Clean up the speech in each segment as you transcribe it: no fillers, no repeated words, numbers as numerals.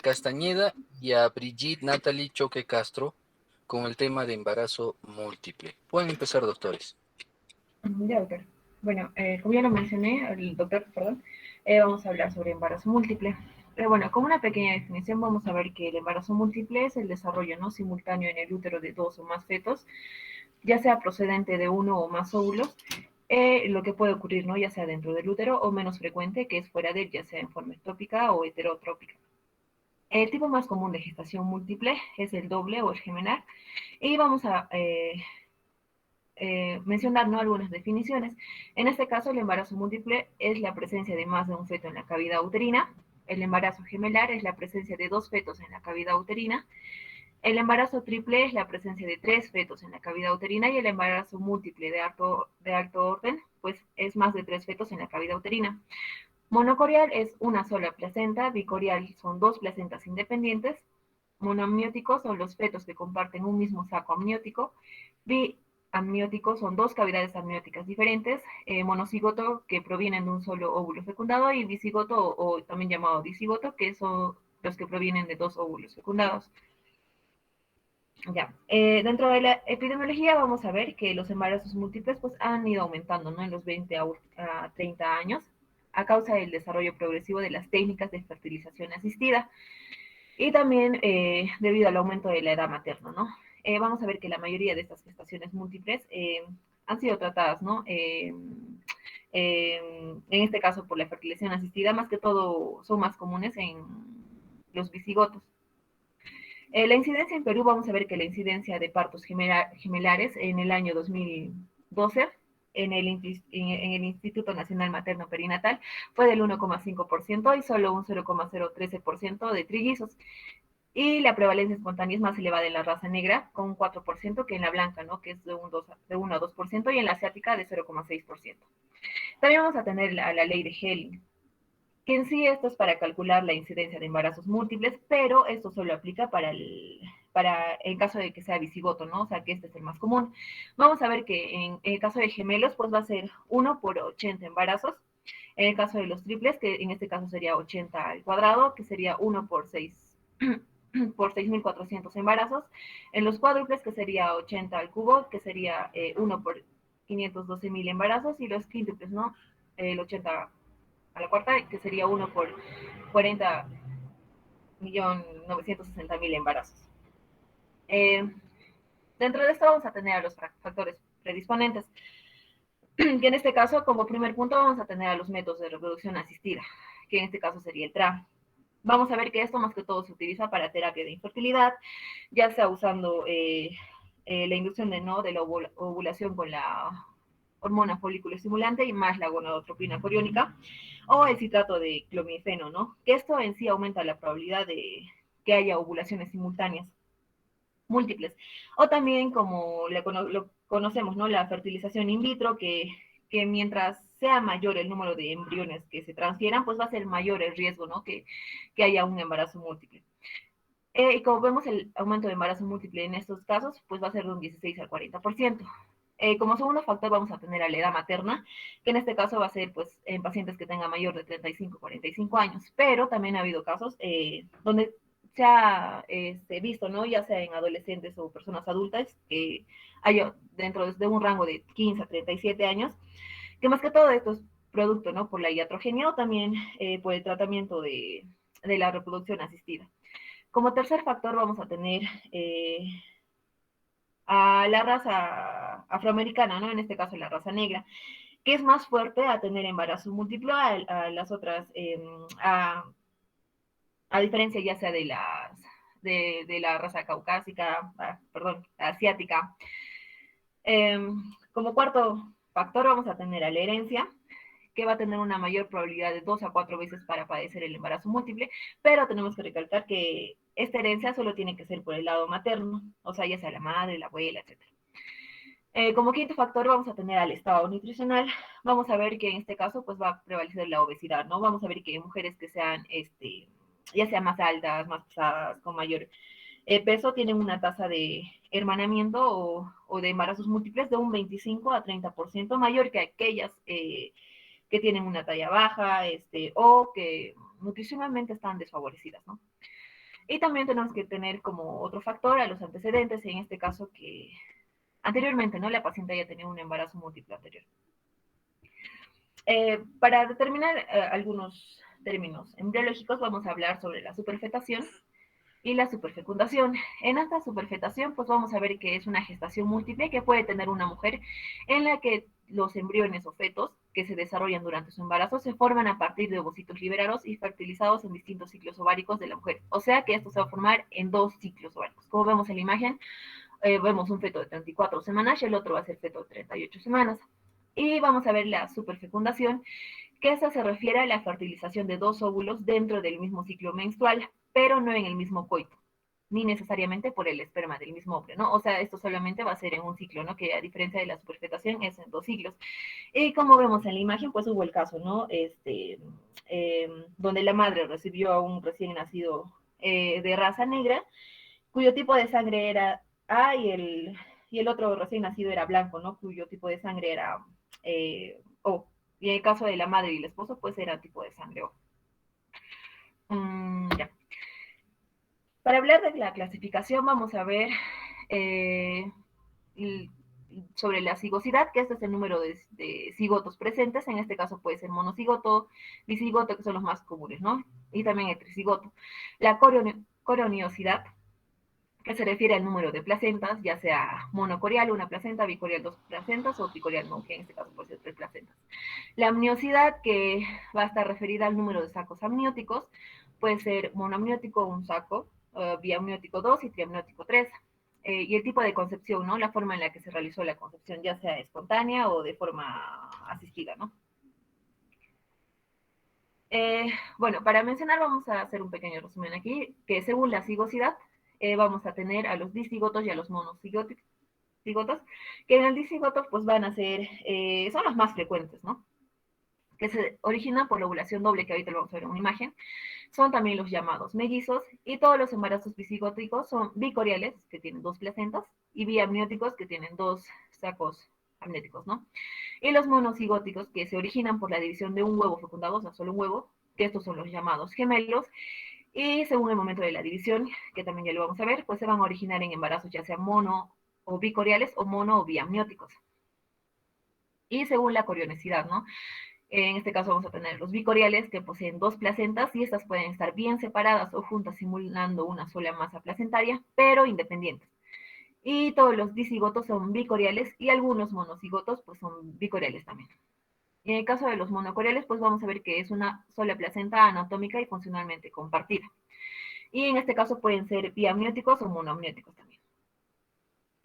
Castañeda y a Brigitte Natalie Choque Castro con el tema de embarazo múltiple. Pueden empezar, doctores. Ya, doctor. Bueno, como ya lo mencioné, el doctor, perdón, vamos a hablar sobre embarazo múltiple. Bueno, como una pequeña definición, vamos a ver que el embarazo múltiple es el desarrollo no simultáneo en el útero de dos o más fetos, ya sea procedente de uno o más óvulos, lo que puede ocurrir, ¿no? Ya sea dentro del útero o menos frecuente, que es fuera de él, ya sea en forma ectópica o heterotrópica. El tipo más común de gestación múltiple es el doble o el gemelar, y vamos a mencionar, ¿no?, algunas definiciones. En este caso, el embarazo múltiple es la presencia de más de un feto en la cavidad uterina. El embarazo gemelar es la presencia de dos fetos en la cavidad uterina. El embarazo triple es la presencia de tres fetos en la cavidad uterina, y el embarazo múltiple de alto orden, pues es más de tres fetos en la cavidad uterina. Monocorial es una sola placenta, bicorial son dos placentas independientes, monoamnióticos son los fetos que comparten un mismo saco amniótico, biamnióticos son dos cavidades amnióticas diferentes, monocigoto que provienen de un solo óvulo fecundado, y bicigoto o también llamado dicigoto, que son los que provienen de dos óvulos fecundados. Ya. Dentro de la epidemiología vamos a ver que los embarazos múltiples pues, han ido aumentando, ¿no?, en los 20 a 30 años a causa del desarrollo progresivo de las técnicas de fertilización asistida, y también debido al aumento de la edad materna, ¿no? Vamos a ver que la mayoría de estas gestaciones múltiples han sido tratadas, ¿no? En este caso por la fertilización asistida, más que todo son más comunes en los bicigotos. La incidencia en Perú, vamos a ver que la incidencia de partos gemelares en el año 2012 en el Instituto Nacional Materno Perinatal fue del 1,5% y solo un 0,013% de trillizos. Y la prevalencia espontánea es más elevada en la raza negra, con un 4%, que en la blanca, ¿no?, que es de 1 a 2%, y en la asiática de 0,6%. También vamos a tener la ley de Helling, que en sí esto es para calcular la incidencia de embarazos múltiples, pero esto solo aplica para el caso de que sea bicigoto, ¿no? O sea, que este es el más común. Vamos a ver que en el caso de gemelos, pues va a ser 1 por 80 embarazos. En el caso de los triples, que en este caso sería 80 al cuadrado, que sería 1 por 6 por 6.400 embarazos. En los cuádruples, que sería 80 al cubo, que sería 1 por 512.000 embarazos. Y los quíntuples, ¿no? El 80 a la cuarta, que sería 1 por 40.960.000 embarazos. Eh, Dentro de esto vamos a tener a los factores predisponentes, que en este caso, como primer punto, vamos a tener a los métodos de reproducción asistida, que en este caso sería el TRA. Vamos a ver que esto más que todo se utiliza para terapia de infertilidad, ya sea usando la inducción de la ovulación con la hormona folículo estimulante y más la gonadotropina coriónica, o el citrato de clomifeno, ¿no? Que esto en sí aumenta la probabilidad de que haya ovulaciones simultáneas múltiples. O también, como lo conocemos, ¿no?, la fertilización in vitro, que mientras sea mayor el número de embriones que se transfieran, pues va a ser mayor el riesgo, ¿no?, que haya un embarazo múltiple. Y como vemos, el aumento de embarazo múltiple en estos casos, pues va a ser de un 16 al 40%. Como segundo factor vamos a tener a la edad materna, que en este caso va a ser pues en pacientes que tengan mayor de 35 45 años, pero también ha habido casos donde se ha visto, ¿no?, ya sea en adolescentes o personas adultas, que haya dentro de un rango de 15 a 37 años, que más que todo esto es producto, ¿no?, por la iatrogenia, o también por el tratamiento de la reproducción asistida. Como tercer factor vamos a tener a la raza afroamericana, ¿no?, en este caso la raza negra, que es más fuerte a tener embarazo múltiplo a las otras, a diferencia ya sea de la raza caucásica, perdón, asiática. Como cuarto factor vamos a tener a la herencia, que va a tener una mayor probabilidad de 2 a 4 veces para padecer el embarazo múltiple, pero tenemos que recalcar que esta herencia solo tiene que ser por el lado materno, o sea, ya sea la madre, la abuela, etcétera. Como quinto factor vamos a tener al estado nutricional. Vamos a ver que en este caso pues va a prevalecer la obesidad, ¿no? Vamos a ver que mujeres que sean, ya sean más altas, más pesadas, con mayor peso, tienen una tasa de hermanamiento o de embarazos múltiples de un 25 a 30% mayor que aquellas que tienen una talla baja, o que nutricionalmente están desfavorecidas, ¿no? Y también tenemos que tener como otro factor a los antecedentes, en este caso que anteriormente, ¿no? La paciente haya tenido un embarazo múltiple anterior. Para determinar algunos términos embriológicos, vamos a hablar sobre la superfetación y la superfecundación. En esta superfetación, pues vamos a ver que es una gestación múltiple que puede tener una mujer en la que los embriones o fetos que se desarrollan durante su embarazo se forman a partir de ovocitos liberados y fertilizados en distintos ciclos ováricos de la mujer. O sea que esto se va a formar en 2 ciclos ováricos. Como vemos en la imagen, vemos un feto de 34 semanas y el otro va a ser feto de 38 semanas. Y vamos a ver la superfecundación, que esa se refiere a la fertilización de 2 óvulos dentro del mismo ciclo menstrual, pero no en el mismo coito, ni necesariamente por el esperma del mismo hombre, ¿no? O sea, esto solamente va a ser en un ciclo, ¿no? Que a diferencia de la superfectación es en 2 ciclos. Y como vemos en la imagen, pues hubo el caso, ¿no? Donde la madre recibió a un recién nacido de raza negra, cuyo tipo de sangre era A y el otro recién nacido era blanco, ¿no? Cuyo tipo de sangre era O. Y en el caso de la madre y el esposo, pues era tipo de sangre O. Ya. Para hablar de la clasificación, vamos a ver eh, sobre la cigosidad, que este es el número de cigotos presentes. En este caso puede ser monocigoto, bicigoto, que son los más comunes, ¿no? Y también el tricigoto. La coroniosidad, que se refiere al número de placentas, ya sea monocorial, una placenta, bicorial, dos placentas, o tricorial, no, que en este caso puede ser 3 placentas. La amniosidad, que va a estar referida al número de sacos amnióticos, puede ser monoamniótico, un saco, biamniótico 2 y triamniótico 3. Y el tipo de concepción, ¿no? La forma en la que se realizó la concepción, ya sea espontánea o de forma asistida, ¿no? Bueno, para mencionar vamos a hacer un pequeño resumen aquí, que según la cigosidad vamos a tener a los dicigotos y a los monocigotos, que en el dicigoto pues van a ser, son los más frecuentes, ¿no? Que se originan por la ovulación doble, que ahorita lo vamos a ver en una imagen. Son también los llamados mellizos, y todos los embarazos bisigóticos son bicoriales, que tienen 2 placentas, y biamnióticos, que tienen 2 sacos amnióticos, ¿no? Y los monocigóticos, que se originan por la división de un huevo fecundado, o sea, solo un huevo, que estos son los llamados gemelos, y según el momento de la división, que también ya lo vamos a ver, pues se van a originar en embarazos ya sea mono o bicoriales o mono o biamnióticos. Y según la corionicidad, ¿no? En este caso vamos a tener los bicoriales, que poseen 2 placentas, y estas pueden estar bien separadas o juntas simulando una sola masa placentaria, pero independientes. Y todos los dicigotos son bicoriales, y algunos monocigotos pues son bicoriales también. En el caso de los monocoriales, pues vamos a ver que es una sola placenta anatómica y funcionalmente compartida. Y en este caso pueden ser biamnióticos o monoamnióticos también.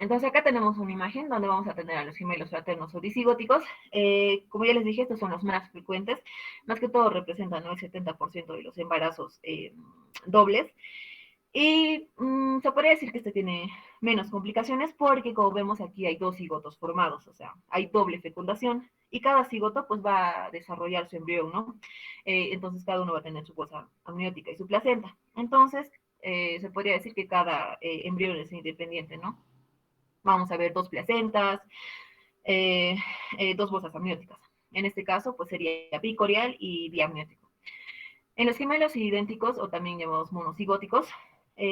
Entonces acá tenemos una imagen donde vamos a tener a los gemelos fraternos o disigóticos. Como ya les dije, estos son los más frecuentes, más que todo representan, ¿no?, el 70% de los embarazos dobles. Y se podría decir que este tiene menos complicaciones porque, como vemos aquí, hay 2 cigotos formados, o sea, hay doble fecundación, y cada cigoto pues va a desarrollar su embrión, ¿no? Entonces cada uno va a tener su bolsa amniótica y su placenta. Entonces se podría decir que cada embrión es independiente, ¿no? Vamos a ver 2 placentas, 2 bolsas amnióticas. En este caso, pues sería bicorial y biamniótico. En los gemelos idénticos, o también llamados monocigóticos,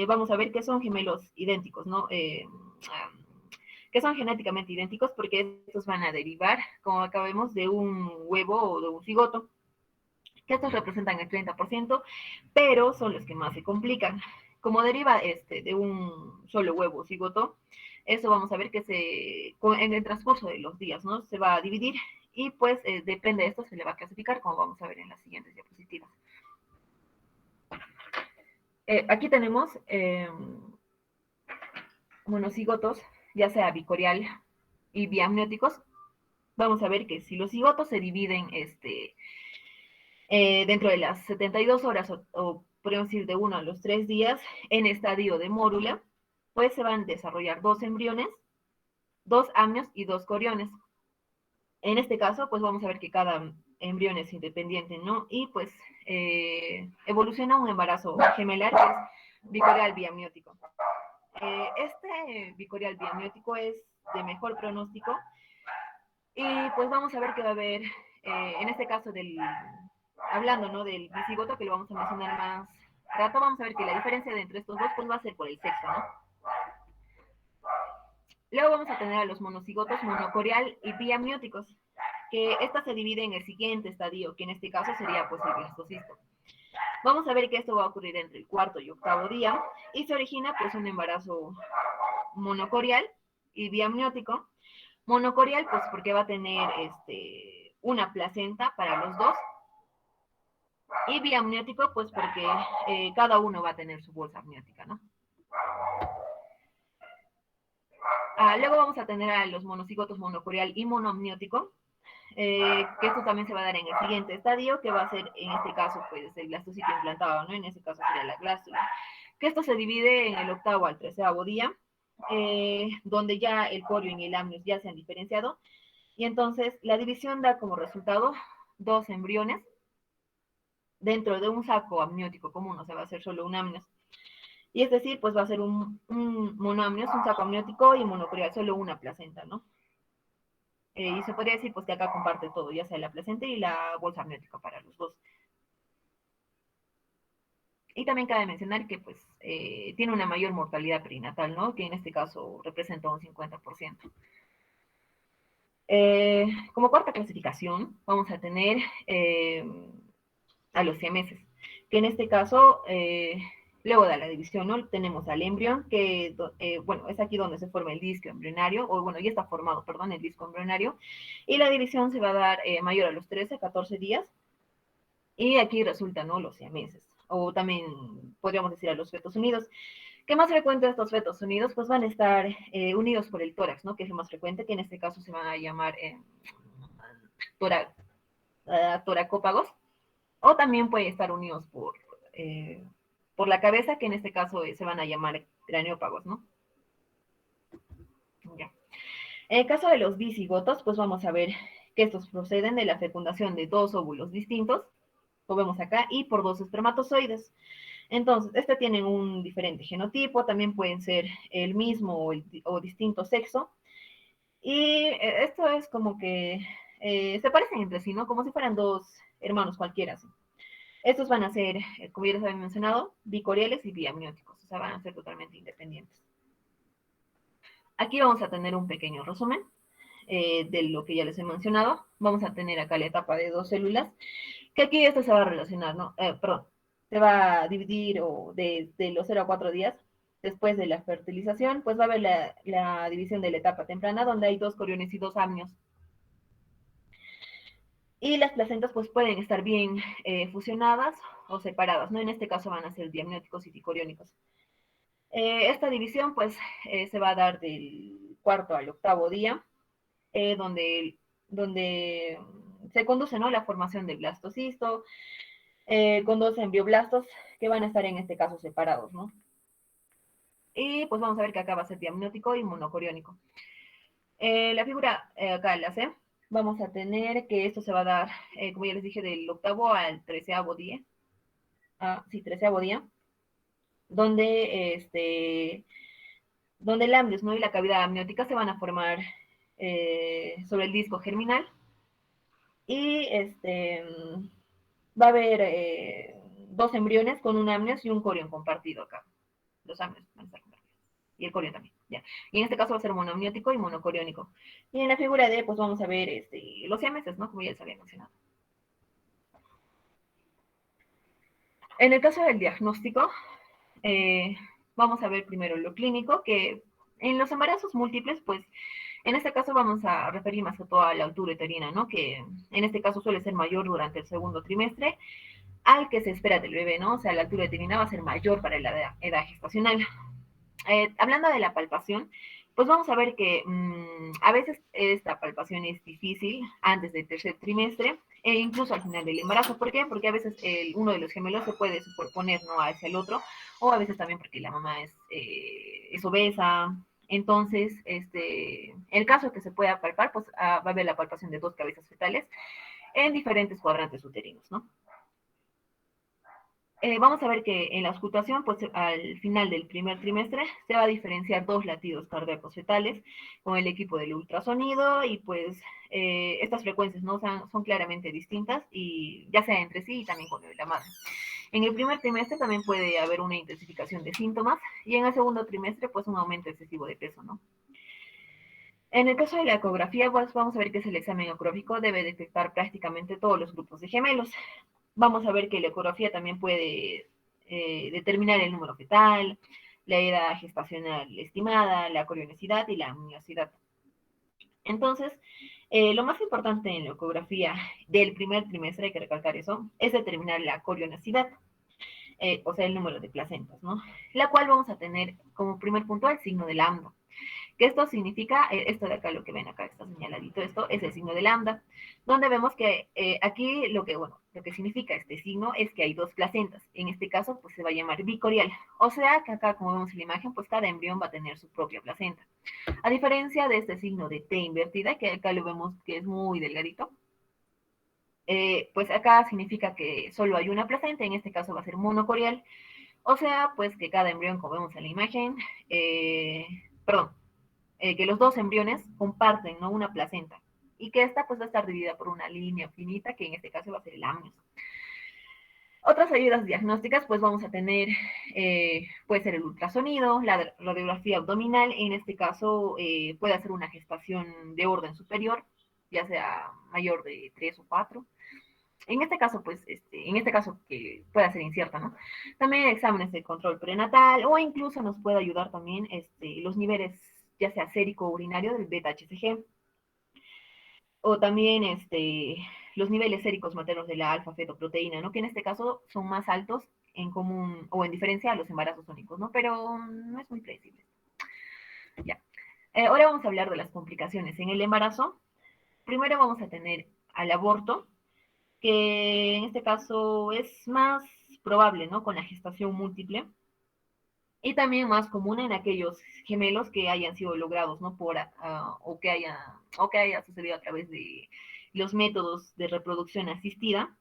vamos a ver que son gemelos idénticos, ¿no? Que son genéticamente idénticos porque estos van a derivar, como acabamos, de un huevo o de un cigoto, que estos representan el 30%, pero son los que más se complican. Como deriva de un solo huevo o cigoto, eso vamos a ver que en el transcurso de los días, ¿no? Se va a dividir, y pues depende de esto se le va a clasificar, como vamos a ver en las siguientes diapositivas. Aquí tenemos monocigotos, ya sea bicorial y biamnióticos. Vamos a ver que si los cigotos se dividen dentro de las 72 horas, o podemos decir de 1 a los 3 días, en estadio de mórula, pues se van a desarrollar 2 embriones, 2 amnios y 2 coriones. En este caso, pues vamos a ver que cada embrión es independiente, ¿no? Y pues evoluciona un embarazo gemelar, que es bicorial biamniótico. Este bicorial biamniótico es de mejor pronóstico, y pues vamos a ver que va a haber, en este caso hablando, ¿no?, del bicigoto, que lo vamos a mencionar más trato, vamos a ver que la diferencia entre estos dos pues va a ser por el sexo, ¿no? Luego vamos a tener a los monocigotos monocorial y biamnióticos, que esta se divide en el siguiente estadio, que en este caso sería pues el blastocisto. Vamos a ver que esto va a ocurrir entre el cuarto y octavo día y se origina pues un embarazo monocorial y biamniótico. Monocorial pues porque va a tener una placenta para los dos y biamniótico pues porque cada uno va a tener su bolsa amniótica, ¿no? Luego vamos a tener a los monocigotos monocorial y monoamniótico, que esto también se va a dar en el siguiente estadio, que va a ser en este caso pues el blastocito implantado, ¿no? En este caso sería la glástula, que esto se divide en el octavo al 13º día, donde ya el corio y el amnios ya se han diferenciado, y entonces la división da como resultado dos embriones dentro de un saco amniótico común, o sea, va a ser solo un amnios. Y es decir, pues va a ser un monoamnios, un saco amniótico y monocorial, solo una placenta, ¿no? Y se podría decir pues que acá comparte todo, ya sea la placenta y la bolsa amniótica para los dos. Y también cabe mencionar que pues tiene una mayor mortalidad perinatal, ¿no? Que en este caso representa un 50%. Como cuarta clasificación vamos a tener a los siameses, que en este caso, luego de la división, ¿no? Tenemos al embrión, que, bueno, es aquí donde se forma el disco embrionario, o bueno, ya está formado, perdón, el disco embrionario, y la división se va a dar mayor a los 13, 14 días, y aquí resultan, ¿no? Los siameses, o también podríamos decir a los fetos unidos. ¿Qué más frecuente estos fetos unidos? Pues van a estar unidos por el tórax, ¿no? Que es lo más frecuente, que en este caso se van a llamar tora, toracópagos, o también puede estar unidos por la cabeza, que en este caso se van a llamar craneópagos, ¿no? Ya. En el caso de los dicigotos, pues vamos a ver que estos proceden de la fecundación de dos óvulos distintos, lo vemos acá, y por dos espermatozoides. Entonces, tienen un diferente genotipo, también pueden ser el mismo o distinto sexo, y esto es como que se parecen entre sí, ¿no? Como si fueran dos hermanos cualquiera, ¿sí? Estos van a ser, como ya les había mencionado, bicoriales y biamnióticos, o sea, van a ser totalmente independientes. Aquí vamos a tener un pequeño resumen de lo que ya les he mencionado. Vamos a tener acá la etapa de dos células, que aquí esto se va a relacionar, ¿no? Perdón, se va a dividir de los 0 a 4 días después de la fertilización, pues va a haber la división de la etapa temprana, donde hay dos coriones y dos amnios. Y las placentas pues pueden estar bien fusionadas o separadas, ¿no? En este caso van a ser diamnióticos y ticoriónicos. Esta división pues se va a dar del cuarto al octavo día, donde se conduce, ¿no? La formación del blastocisto, con dos embrioblastos que van a estar en este caso separados, ¿no? Y pues vamos a ver que acá va a ser diamniótico y monocoriónico. La figura acá la C, vamos a tener que esto se va a dar, como ya les dije, del octavo al 13º día. Sí, 13º día, donde donde el amnios, ¿no? Y la cavidad amniótica se van a formar sobre el disco germinal y va a haber dos embriones con un amnios y un corión compartido acá. Los amnios van a estar compartidos. Y el corión también, ya. Y en este caso va a ser monoamniótico y monocoriónico. Y en la figura D, pues vamos a ver los siameses, ¿no? Como ya les había mencionado. En el caso del diagnóstico, vamos a ver primero lo clínico, que en los embarazos múltiples, pues en este caso vamos a referir más que todo a la altura uterina, ¿no? Que en este caso suele ser mayor durante el segundo trimestre al que se espera del bebé, ¿no? O sea, la altura uterina va a ser mayor para la edad gestacional. Hablando de la palpación, pues vamos a ver que a veces esta palpación es difícil antes del tercer trimestre e incluso al final del embarazo. ¿Por qué? Porque a veces uno de los gemelos se puede superponer, ¿no? Hacia el otro, o a veces también porque la mamá es obesa. Entonces, el caso que se pueda palpar, pues va a haber la palpación de dos cabezas fetales en diferentes cuadrantes uterinos, ¿no? Vamos a ver que en la auscultación, pues al final del primer trimestre, se va a diferenciar dos latidos cardíacos fetales con el equipo del ultrasonido y pues estas frecuencias no son claramente distintas y ya sea entre sí y también con la madre. En el primer trimestre también puede haber una intensificación de síntomas y en el segundo trimestre pues un aumento excesivo de peso, ¿no? En el caso de la ecografía, pues vamos a ver que es el examen ecográfico, debe detectar prácticamente todos los grupos de gemelos. Vamos a ver que la ecografía también puede determinar el número fetal, la edad gestacional estimada, la corionicidad y la amniosidad. Entonces, lo más importante en la ecografía del primer trimestre, hay que recalcar eso, es determinar la corionacidad, o sea, el número de placentas, ¿no? La cual vamos a tener como primer punto el signo de lambda. Que esto significa, esto de acá, lo que ven acá, está señaladito, esto es el signo de lambda, donde vemos que aquí lo que significa este signo es que hay dos placentas. En este caso, pues se va a llamar bicorial. O sea que acá, como vemos en la imagen, pues cada embrión va a tener su propia placenta. A diferencia de este signo de T invertida, que acá lo vemos que es muy delgadito, pues acá significa que solo hay una placenta, en este caso va a ser monocorial, o sea, pues que cada embrión, como vemos en la imagen, perdón, que los dos embriones comparten, ¿no?, una placenta, y que esta pues va a estar dividida por una línea finita, que en este caso va a ser el amnios. Otras ayudas diagnósticas, pues vamos a tener, puede ser el ultrasonido, la radiografía abdominal, en este caso puede hacer una gestación de orden superior, ya sea mayor de 3 o 4. En este caso, pues, en este caso que pueda ser incierta, ¿no? También exámenes de control prenatal o incluso nos puede ayudar también los niveles, ya sea sérico urinario del beta-HCG o también los niveles séricos maternos de la alfa-fetoproteína, ¿no? Que en este caso son más altos en común o en diferencia a los embarazos únicos, ¿no? Pero no es muy predecible. Ya. Ahora vamos a hablar de las complicaciones en el embarazo. Primero vamos a tener al aborto, que en este caso es más probable, ¿no?, con la gestación múltiple y también más común en aquellos gemelos que hayan sido logrados, ¿no?, o que haya sucedido a través de los métodos de reproducción asistida,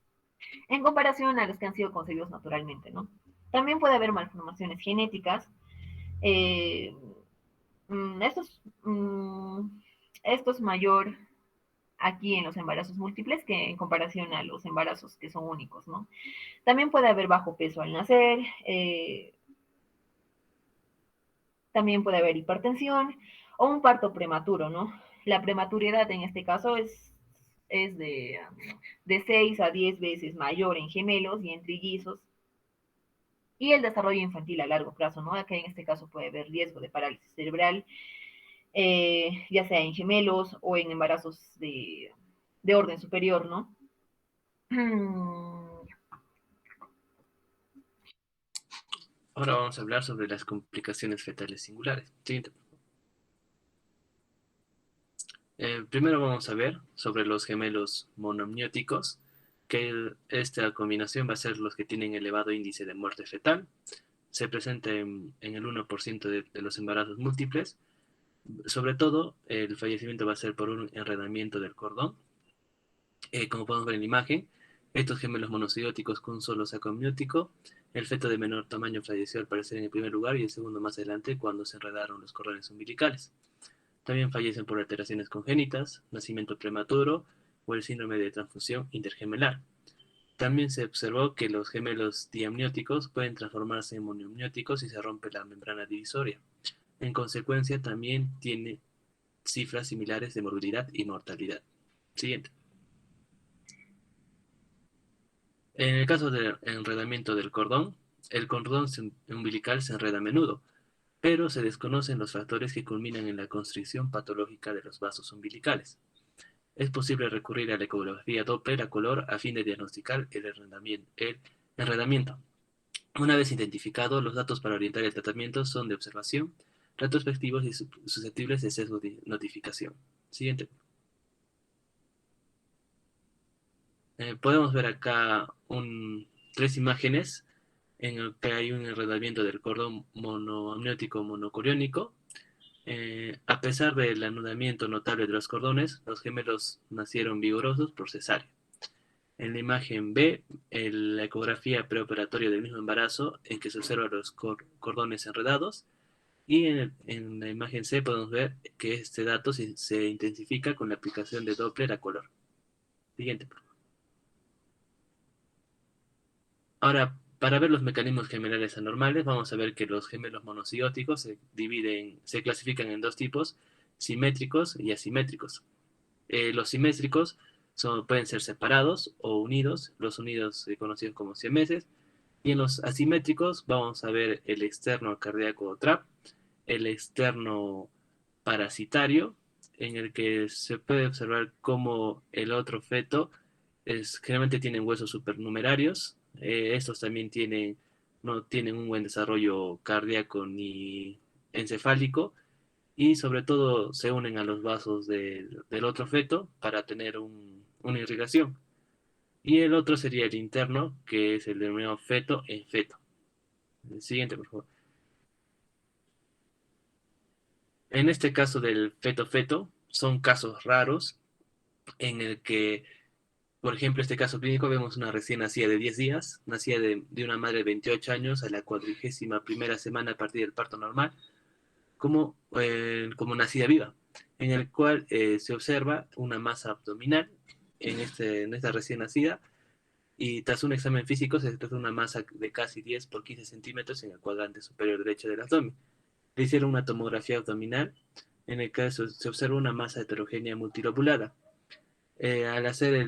en comparación a los que han sido concebidos naturalmente, ¿no? También puede haber malformaciones genéticas. Eh, mm, esto, es, mm, esto es mayor aquí en los embarazos múltiples que en comparación a los embarazos que son únicos, ¿no? También puede haber bajo peso al nacer, también puede haber hipertensión o un parto prematuro, ¿no? La prematuridad en este caso es de 6 a 10 veces mayor en gemelos y en trillizos. Y el desarrollo infantil a largo plazo, ¿no? Aquí en este caso puede haber riesgo de parálisis cerebral, ya sea en gemelos o en embarazos de orden superior, ¿no? Ahora vamos a hablar sobre las complicaciones fetales singulares. Siguiente. Primero vamos a ver sobre los gemelos monoamnióticos, que esta combinación va a ser los que tienen elevado índice de muerte fetal. Se presenta en el 1% de los embarazos múltiples. Sobre todo, el fallecimiento va a ser por un enredamiento del cordón. Como podemos ver en la imagen, estos gemelos monocigoticos con un solo saco amniótico, el feto de menor tamaño falleció al parecer en el primer lugar y el segundo más adelante cuando se enredaron los cordones umbilicales. También fallecen por alteraciones congénitas, nacimiento prematuro o el síndrome de transfusión intergemelar. También se observó que los gemelos diamnióticos pueden transformarse en monoamnióticos si se rompe la membrana divisoria. En consecuencia, también tiene cifras similares de morbilidad y mortalidad. Siguiente. En el caso del enredamiento del cordón, el cordón umbilical se enreda a menudo, pero se desconocen los factores que culminan en la constricción patológica de los vasos umbilicales. Es posible recurrir a la ecografía Doppler a color a fin de diagnosticar el enredamiento. Una vez identificado, los datos para orientar el tratamiento son de observación, retrospectivos y susceptibles de sesgo de notificación. Siguiente. Podemos ver acá tres imágenes en el que hay un enredamiento del cordón monoamniótico monocoriónico. A pesar del anudamiento notable de los cordones, los gemelos nacieron vigorosos por cesárea. En la imagen B, la ecografía preoperatoria del mismo embarazo, en que se observan los cordones enredados. Y en la imagen C podemos ver que este dato se intensifica con la aplicación de Doppler a color. Siguiente. Ahora, para ver los mecanismos gemelales anormales, vamos a ver que los gemelos monocióticos se clasifican en dos tipos, simétricos y asimétricos. Los simétricos pueden ser separados o unidos, los unidos conocidos como siameses, y en los asimétricos vamos a ver el externo cardíaco TRAP, el externo parasitario, en el que se puede observar cómo el otro feto generalmente tienen huesos supernumerarios. Estos también no tienen un buen desarrollo cardíaco ni encefálico, y sobre todo se unen a los vasos del otro feto para tener una irrigación. Y el otro sería el interno, que es el denominado feto en feto. El siguiente, por favor. En este caso del feto-feto, son casos raros en el que, por ejemplo, este caso clínico, vemos una recién nacida de 10 días, nacida de una madre de 28 años a la 41ª semana a partir del parto normal, como nacida viva, en el cual se observa una masa abdominal en esta recién nacida, y tras un examen físico se detecta una masa de casi 10 por 15 centímetros en el cuadrante superior derecho del abdomen. Le hicieron una tomografía abdominal, en el caso se observa una masa heterogénea multilobulada. Al hacer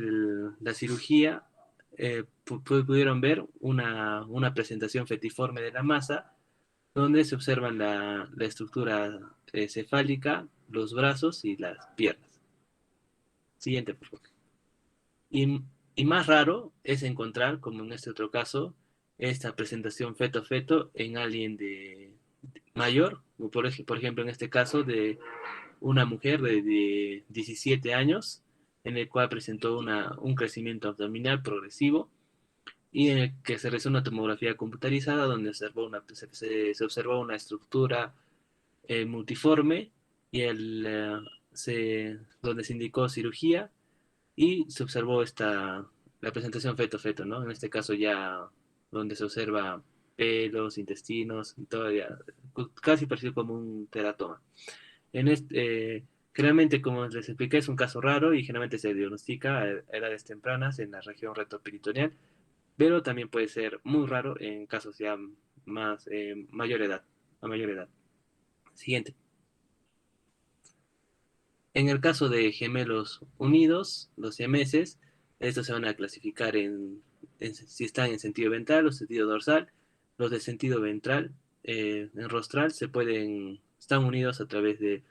la cirugía, pudieron ver una presentación fetiforme de la masa, donde se observan la estructura cefálica, los brazos y las piernas. Siguiente, por favor. Y más raro es encontrar, como en este otro caso, esta presentación feto-feto en alguien mayor, por ejemplo en este caso de una mujer de 17 años, en el cual presentó un crecimiento abdominal progresivo, y en el que se realizó una tomografía computarizada donde se observó una estructura multiforme, y donde se indicó cirugía, y se observó la presentación feto-feto, ¿no? En este caso ya donde se observa pelos, intestinos, y todo ya, casi parecido como un teratoma. Generalmente, como les expliqué, es un caso raro y generalmente se diagnostica a edades tempranas en la región retroperitoneal, pero también puede ser muy raro en casos ya mayor edad, a mayor edad. Siguiente. En el caso de gemelos unidos, los siameses, estos se van a clasificar si están en sentido ventral o sentido dorsal. Los de sentido ventral, en rostral, están unidos a través de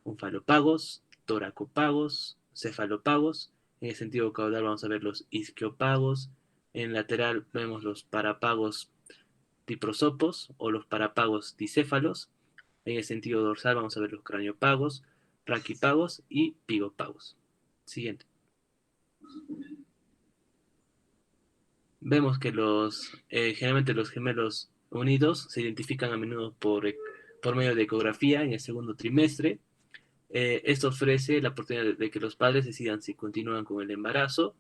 onfalopagos, toracopagos, cefalopagos. En el sentido caudal vamos a ver los isquiopagos. En lateral vemos los parapagos diprosopos o los parapagos dicéfalos. En el sentido dorsal vamos a ver los craniopagos, raquipagos y pigopagos. Siguiente. Vemos que generalmente los gemelos unidos se identifican a menudo por medio de ecografía en el segundo trimestre. Esto ofrece la oportunidad de que los padres decidan si continúan con el embarazo,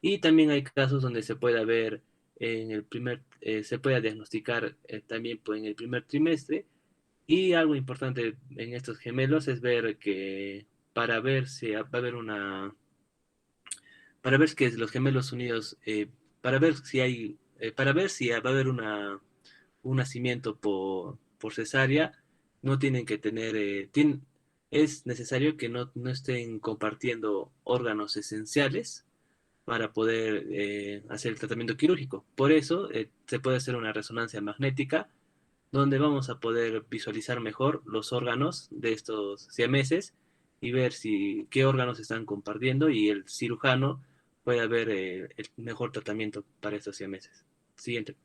y también hay casos donde se puede ver se puede diagnosticar también en el primer trimestre. Y algo importante en estos gemelos es ver que para ver si va a haber para ver que los gemelos unidos, para ver si va a haber un nacimiento por cesárea, no tienen que tener, es necesario que no estén compartiendo órganos esenciales para poder hacer el tratamiento quirúrgico. Por eso se puede hacer una resonancia magnética, donde vamos a poder visualizar mejor los órganos de estos siameses y ver qué órganos están compartiendo, y el cirujano puede ver el mejor tratamiento para estos siameses. Siguiente.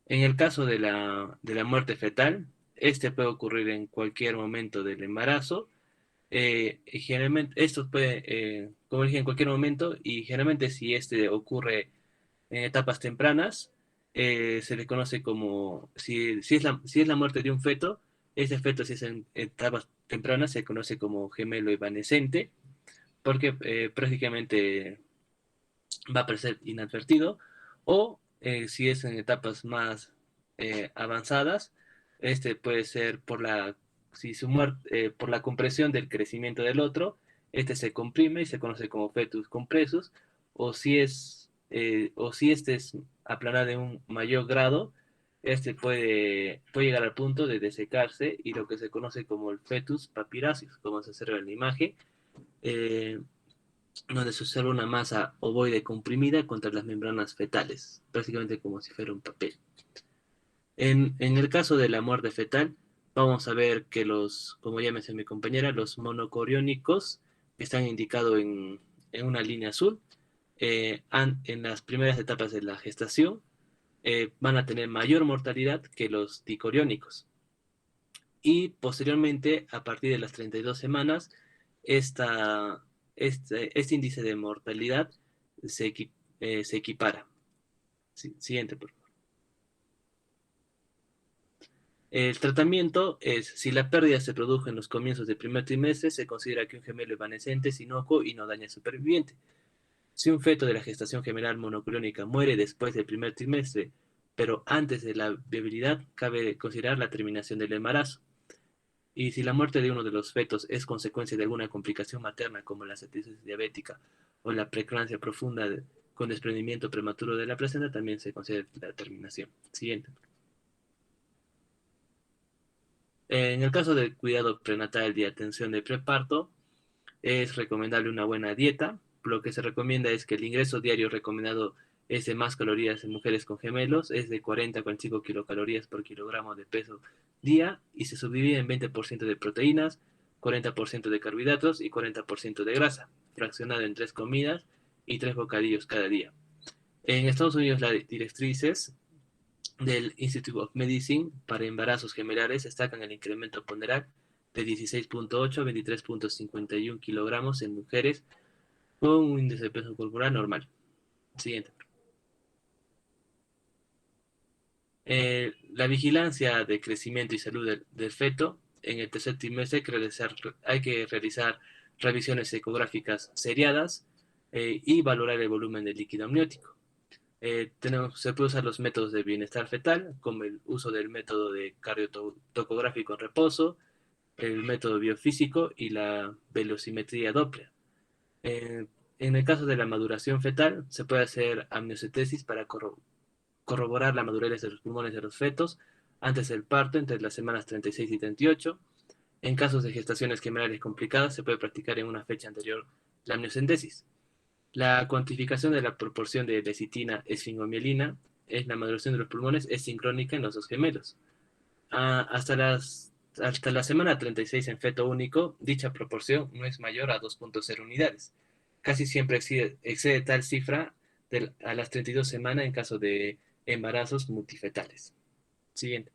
En el caso de la muerte fetal, este puede ocurrir en cualquier momento del embarazo. Generalmente, esto puede, como dije, en cualquier momento, y generalmente si este ocurre en etapas tempranas, se le conoce como, si es la muerte de un feto, ese feto, si es en etapas tempranas, se conoce como gemelo evanescente, porque prácticamente va a parecer inadvertido. O si es en etapas más avanzadas, este puede ser si su muerte, por la compresión del crecimiento del otro, este se comprime y se conoce como fetus compresus. O si es o si este es aplanado en un mayor grado, este puede llegar al punto de desecarse y lo que se conoce como el fetus papiraceus, como se observa en la imagen, eh, donde se observa una masa ovoide comprimida contra las membranas fetales, prácticamente como si fuera un papel. En el caso de la muerte fetal, vamos a ver que como ya mencionó mi compañera, los monocoriónicos están indicados en una línea azul. En las primeras etapas de la gestación van a tener mayor mortalidad que los dicoriónicos. Y posteriormente, a partir de las 32 semanas, este índice de mortalidad se equipara. Siguiente, por favor. El tratamiento es, si la pérdida se produjo en los comienzos del primer trimestre, se considera que un gemelo evanescente es inocuo y no daña al superviviente. Si un feto de la gestación gemelar monoclónica muere después del primer trimestre, pero antes de la viabilidad, cabe considerar la terminación del embarazo. Y si la muerte de uno de los fetos es consecuencia de alguna complicación materna, como la cetosis diabética o la preeclampsia profunda con desprendimiento prematuro de la placenta, también se considera la terminación. Siguiente. En el caso del cuidado prenatal y atención de preparto, es recomendable una buena dieta. Lo que se recomienda es que el ingreso diario recomendado es de más calorías en mujeres con gemelos, es de 40 a 45 kilocalorías por kilogramo de peso día y se subdivide en 20% de proteínas, 40% de carbohidratos y 40% de grasa, fraccionado en 3 comidas y 3 bocadillos cada día. En Estados Unidos, las directrices del Institute of Medicine para embarazos gemelares destacan el incremento ponderal de 16.8 a 23.51 kilogramos en mujeres con un índice de peso corporal normal. Siguiente. La vigilancia de crecimiento y salud del feto en el tercer trimestre hay que realizar revisiones ecográficas seriadas y valorar el volumen del líquido amniótico. Se puede usar los métodos de bienestar fetal, como el uso del método de cardiotocográfico en reposo, el método biofísico y la velocimetría Doppler. En el caso de la maduración fetal, se puede hacer amniocentesis para corroborar la madurez de los pulmones de los fetos antes del parto, entre las semanas 36 y 38. En casos de gestaciones gemelares complicadas, se puede practicar en una fecha anterior la amniocentesis. La cuantificación de la proporción de lecitina esfingomielina en la maduración de los pulmones es sincrónica en los dos gemelos. Hasta la semana 36 en feto único, dicha proporción no es mayor a 2.0 unidades. Casi siempre excede tal cifra a las 32 semanas en caso de embarazos multifetales. Siguiente.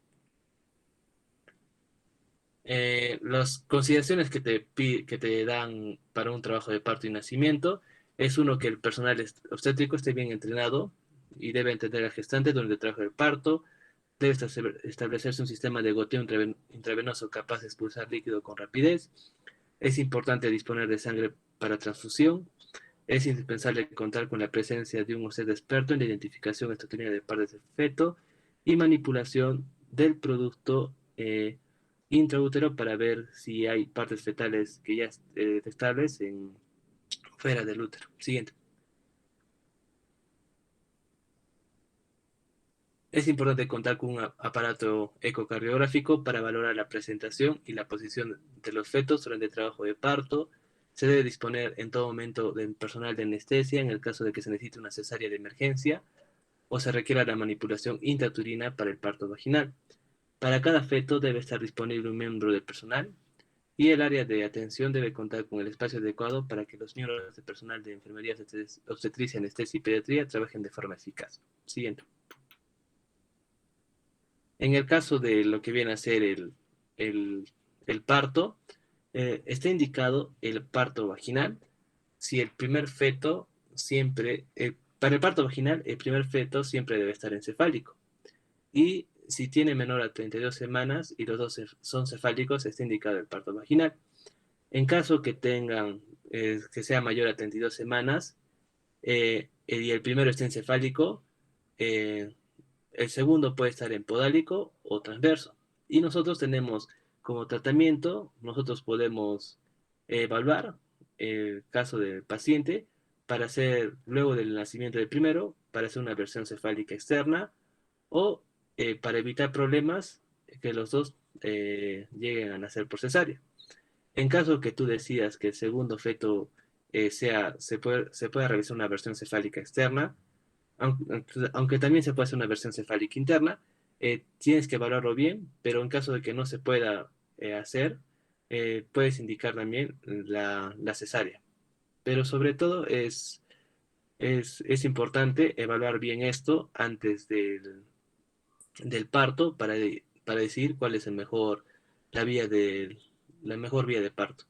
Las consideraciones que te dan para un trabajo de parto y nacimiento es uno, que el personal obstétrico esté bien entrenado y debe entender al gestante durante el trabajo de parto. Debe establecerse un sistema de goteo intravenoso capaz de expulsar líquido con rapidez. Es importante disponer de sangre para transfusión. Es indispensable contar con la presencia de un obstetra experto en la identificación estatutaria de partes del feto y manipulación del producto intraútero para ver si hay partes fetales que ya estables fuera del útero. Siguiente. Es importante contar con un aparato ecocardiográfico para valorar la presentación y la posición de los fetos durante el trabajo de parto. Se debe disponer en todo momento del personal de anestesia en el caso de que se necesite una cesárea de emergencia o se requiera la manipulación intrauterina para el parto vaginal. Para cada feto debe estar disponible un miembro del personal y el área de atención debe contar con el espacio adecuado para que los miembros del personal de enfermería, obstetricia, anestesia y pediatría trabajen de forma eficaz. Siguiente. En el caso de lo que viene a ser el parto, está indicado el parto vaginal si el primer feto para el parto vaginal, el primer feto siempre debe estar encefálico. Y si tiene menor a 32 semanas y los dos son cefálicos, está indicado el parto vaginal. En caso que que sea mayor a 32 semanas y el primero esté encefálico, el segundo puede estar en podálico o transverso. Y nosotros tenemos como tratamiento, nosotros podemos evaluar el caso del paciente para hacer, luego del nacimiento del primero, para hacer una versión cefálica externa o para evitar problemas que los dos lleguen a nacer por cesárea. En caso que tú decidas que el segundo feto se pueda realizar una versión cefálica externa, aunque también se puede hacer una versión cefálica interna, tienes que evaluarlo bien, pero en caso de que no se pueda hacer, puedes indicar también la cesárea. Pero sobre todo es importante evaluar bien esto antes del parto para decidir cuál es la vía la mejor vía de parto.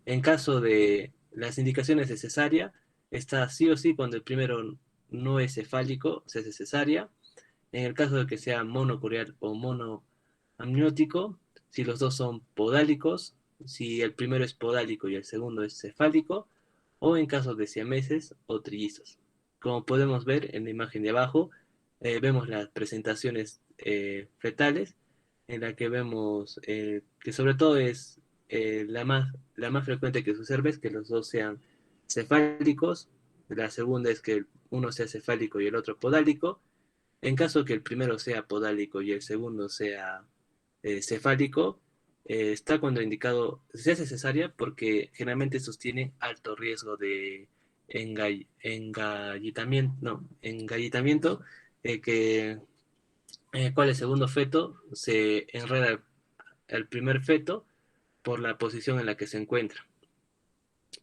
En caso de las indicaciones de cesárea, está sí o sí cuando el primero no es cefálico, se hace cesárea. En el caso de que sea monocorial o monoamniótico, si los dos son podálicos, si el primero es podálico y el segundo es cefálico, o en caso de siameses o trillizos. Como podemos ver en la imagen de abajo, vemos las presentaciones fetales, en la que vemos que sobre todo es la más frecuente que se observa es que los dos sean cefálicos, la segunda es que uno sea cefálico y el otro podálico. En caso que el primero sea podálico y el segundo sea cefálico, está contraindicado, se hace cesárea porque generalmente estos tienen alto riesgo de engallitamiento, no, engallitamiento, que cual el segundo feto se enreda al primer feto por la posición en la que se encuentra.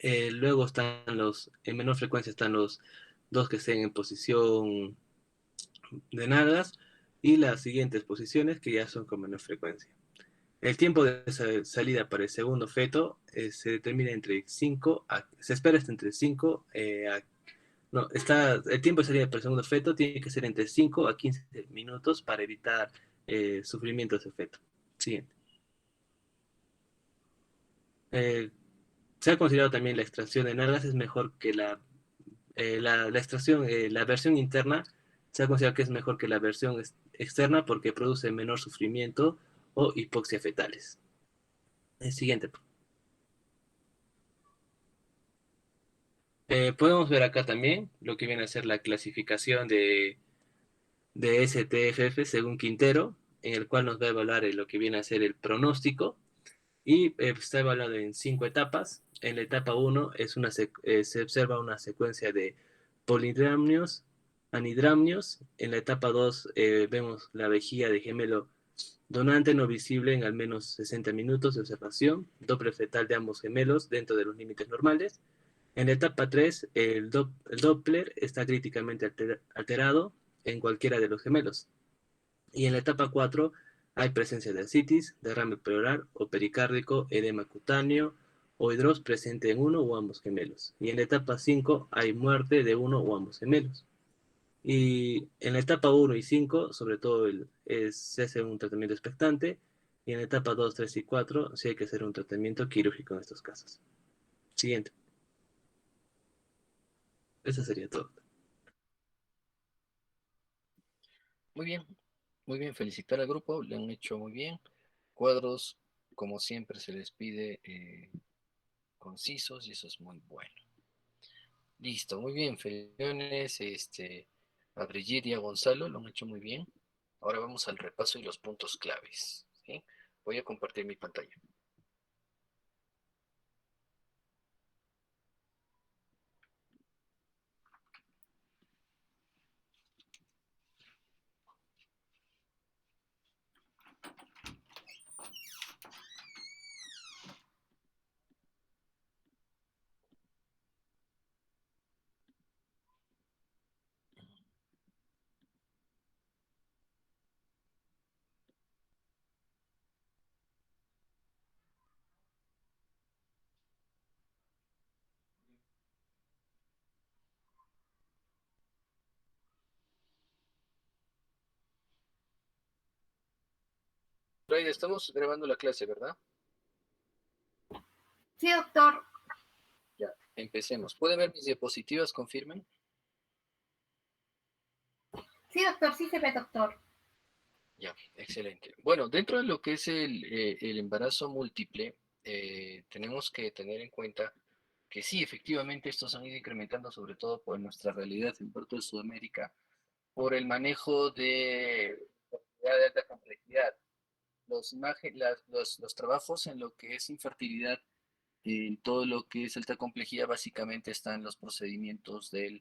Luego en menor frecuencia están los dos que estén en posición de nalgas y las siguientes posiciones que ya son con menor frecuencia. El tiempo de salida para el segundo feto se determina se espera hasta entre 5 no, el tiempo de salida para el segundo feto tiene que ser entre 5 a 15 minutos para evitar sufrimiento de ese feto. Siguiente. Eh, Se ha considerado también la extracción de nalgas es mejor que la extracción, la versión interna se ha considerado que es mejor que la versión externa porque produce menor sufrimiento o hipoxia fetales. El siguiente. Podemos ver acá también lo que viene a ser la clasificación de STFF según Quintero, en el cual nos va a evaluar lo que viene a ser el pronóstico y está evaluado en 5 etapas. En la etapa 1 se observa una secuencia de polidramnios, anidramnios. En la etapa 2 vemos la vejiga de gemelo donante no visible en al menos 60 minutos de observación, doble fetal de ambos gemelos dentro de los límites normales. En la etapa 3, el Doppler está críticamente alterado en cualquiera de los gemelos. Y en la etapa 4 hay presencia de ascitis, derrame pleural o pericárdico, edema cutáneo o hidros presente en uno o ambos gemelos. Y en la etapa 5 hay muerte de uno o ambos gemelos. Y en la etapa 1 y 5, sobre todo se hace un tratamiento expectante. Y en la etapa 2, 3 y 4 sí hay que hacer un tratamiento quirúrgico en estos casos. Siguiente. Eso sería todo. Muy bien, felicitar al grupo, le han hecho muy bien. Cuadros, como siempre, se les pide concisos y eso es muy bueno. Listo, muy bien, felicitaciones a Brigitte y a Gonzalo, lo han hecho muy bien. Ahora vamos al repaso y los puntos claves, ¿sí? Voy a compartir mi pantalla. Rey, estamos grabando la clase, ¿verdad? Sí, doctor. Ya, empecemos. ¿Pueden ver mis diapositivas? ¿Confirmen? Sí, doctor, sí se ve, doctor. Ya, excelente. Bueno, dentro de lo que es el embarazo múltiple, tenemos que tener en cuenta que sí, efectivamente estos han ido incrementando, sobre todo por nuestra realidad en Puerto de Sudamérica, por el manejo de alta complejidad. Los trabajos en lo que es infertilidad, en todo lo que es alta complejidad, básicamente están los procedimientos del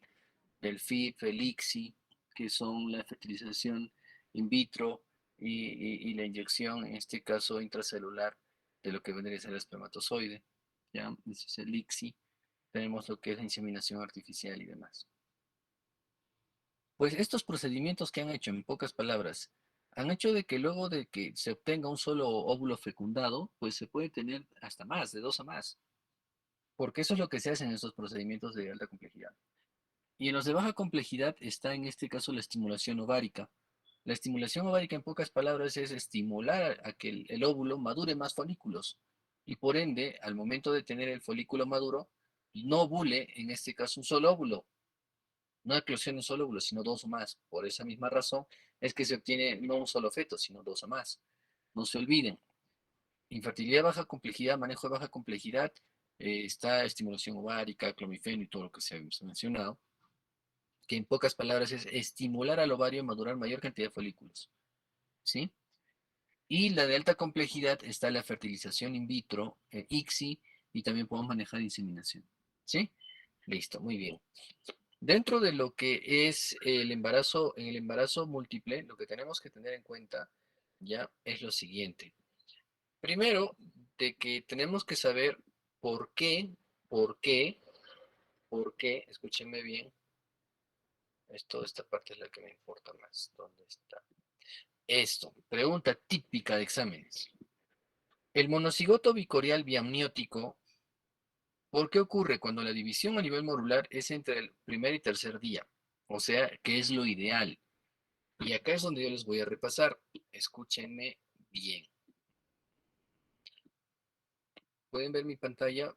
FIP, el ICSI, que son la fertilización in vitro y la inyección, en este caso intracelular, de lo que vendría a ser el espermatozoide. ¿Ya? Ese es el ICSI. Tenemos lo que es la inseminación artificial y demás. Pues estos procedimientos que han hecho, en pocas palabras, han hecho de que luego de que se obtenga un solo óvulo fecundado, pues se puede tener hasta más, de 2 a más, porque eso es lo que se hace en estos procedimientos de alta complejidad. Y en los de baja complejidad está en este caso la estimulación ovárica. La estimulación ovárica, en pocas palabras, es estimular a que el óvulo madure más folículos y por ende, al momento de tener el folículo maduro, no ovule, en este caso, un solo óvulo, no eclosiona un solo óvulo, sino 2 o más. Por esa misma razón es que se obtiene no un solo feto, sino 2 o más. No se olviden, infertilidad baja complejidad, manejo de baja complejidad, está estimulación ovárica, clomifeno y todo lo que se ha mencionado, que en pocas palabras es estimular al ovario a madurar mayor cantidad de folículos, ¿sí? Y la de alta complejidad está la fertilización in vitro, ICSI, y también podemos manejar inseminación, ¿sí? Listo, muy bien. Dentro de lo que es en el embarazo múltiple, lo que tenemos que tener en cuenta ya es lo siguiente. Primero, de que tenemos que saber por qué, por qué, por qué, escúchenme bien, esta parte es la que me importa más. ¿Dónde está? Esto, pregunta típica de exámenes. El monocigoto bicorial biamniótico, ¿por qué ocurre cuando la división a nivel morular es entre el primer y tercer día? O sea, que es lo ideal. Y acá es donde yo les voy a repasar. Escúchenme bien. ¿Pueden ver mi pantalla?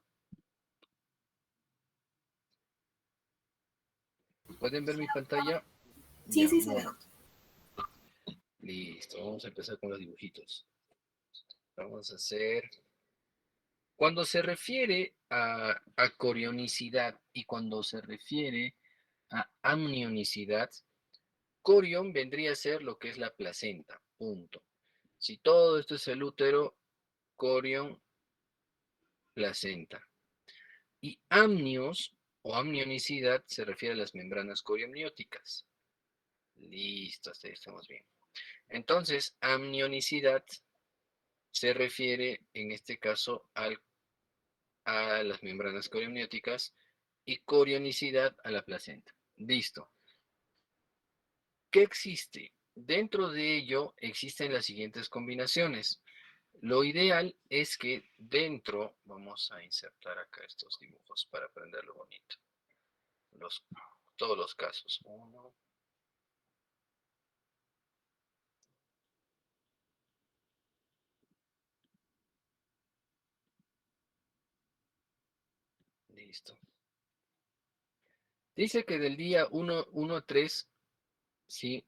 ¿Pueden ver mi pantalla? Sí, Ya, sí, se muy ve. bien. Listo, vamos a empezar con los dibujitos. Vamos a hacer... Cuando se refiere a corionicidad y cuando se refiere a amnionicidad, corión vendría a ser lo que es la placenta, punto. Si todo esto es el útero, corión, placenta. Y amnios o amnionicidad se refiere a las membranas coriamnióticas. Listo, hasta ahí estamos bien. Entonces, amnionicidad se refiere en este caso a las membranas coriamnióticas y corionicidad a la placenta. Listo. ¿Qué existe? Dentro de ello existen las siguientes combinaciones. Lo ideal es que dentro, vamos a insertar acá estos dibujos para aprenderlo bonito. Todos los casos. Uno. Listo. Dice que del día 1 a 3, ¿sí?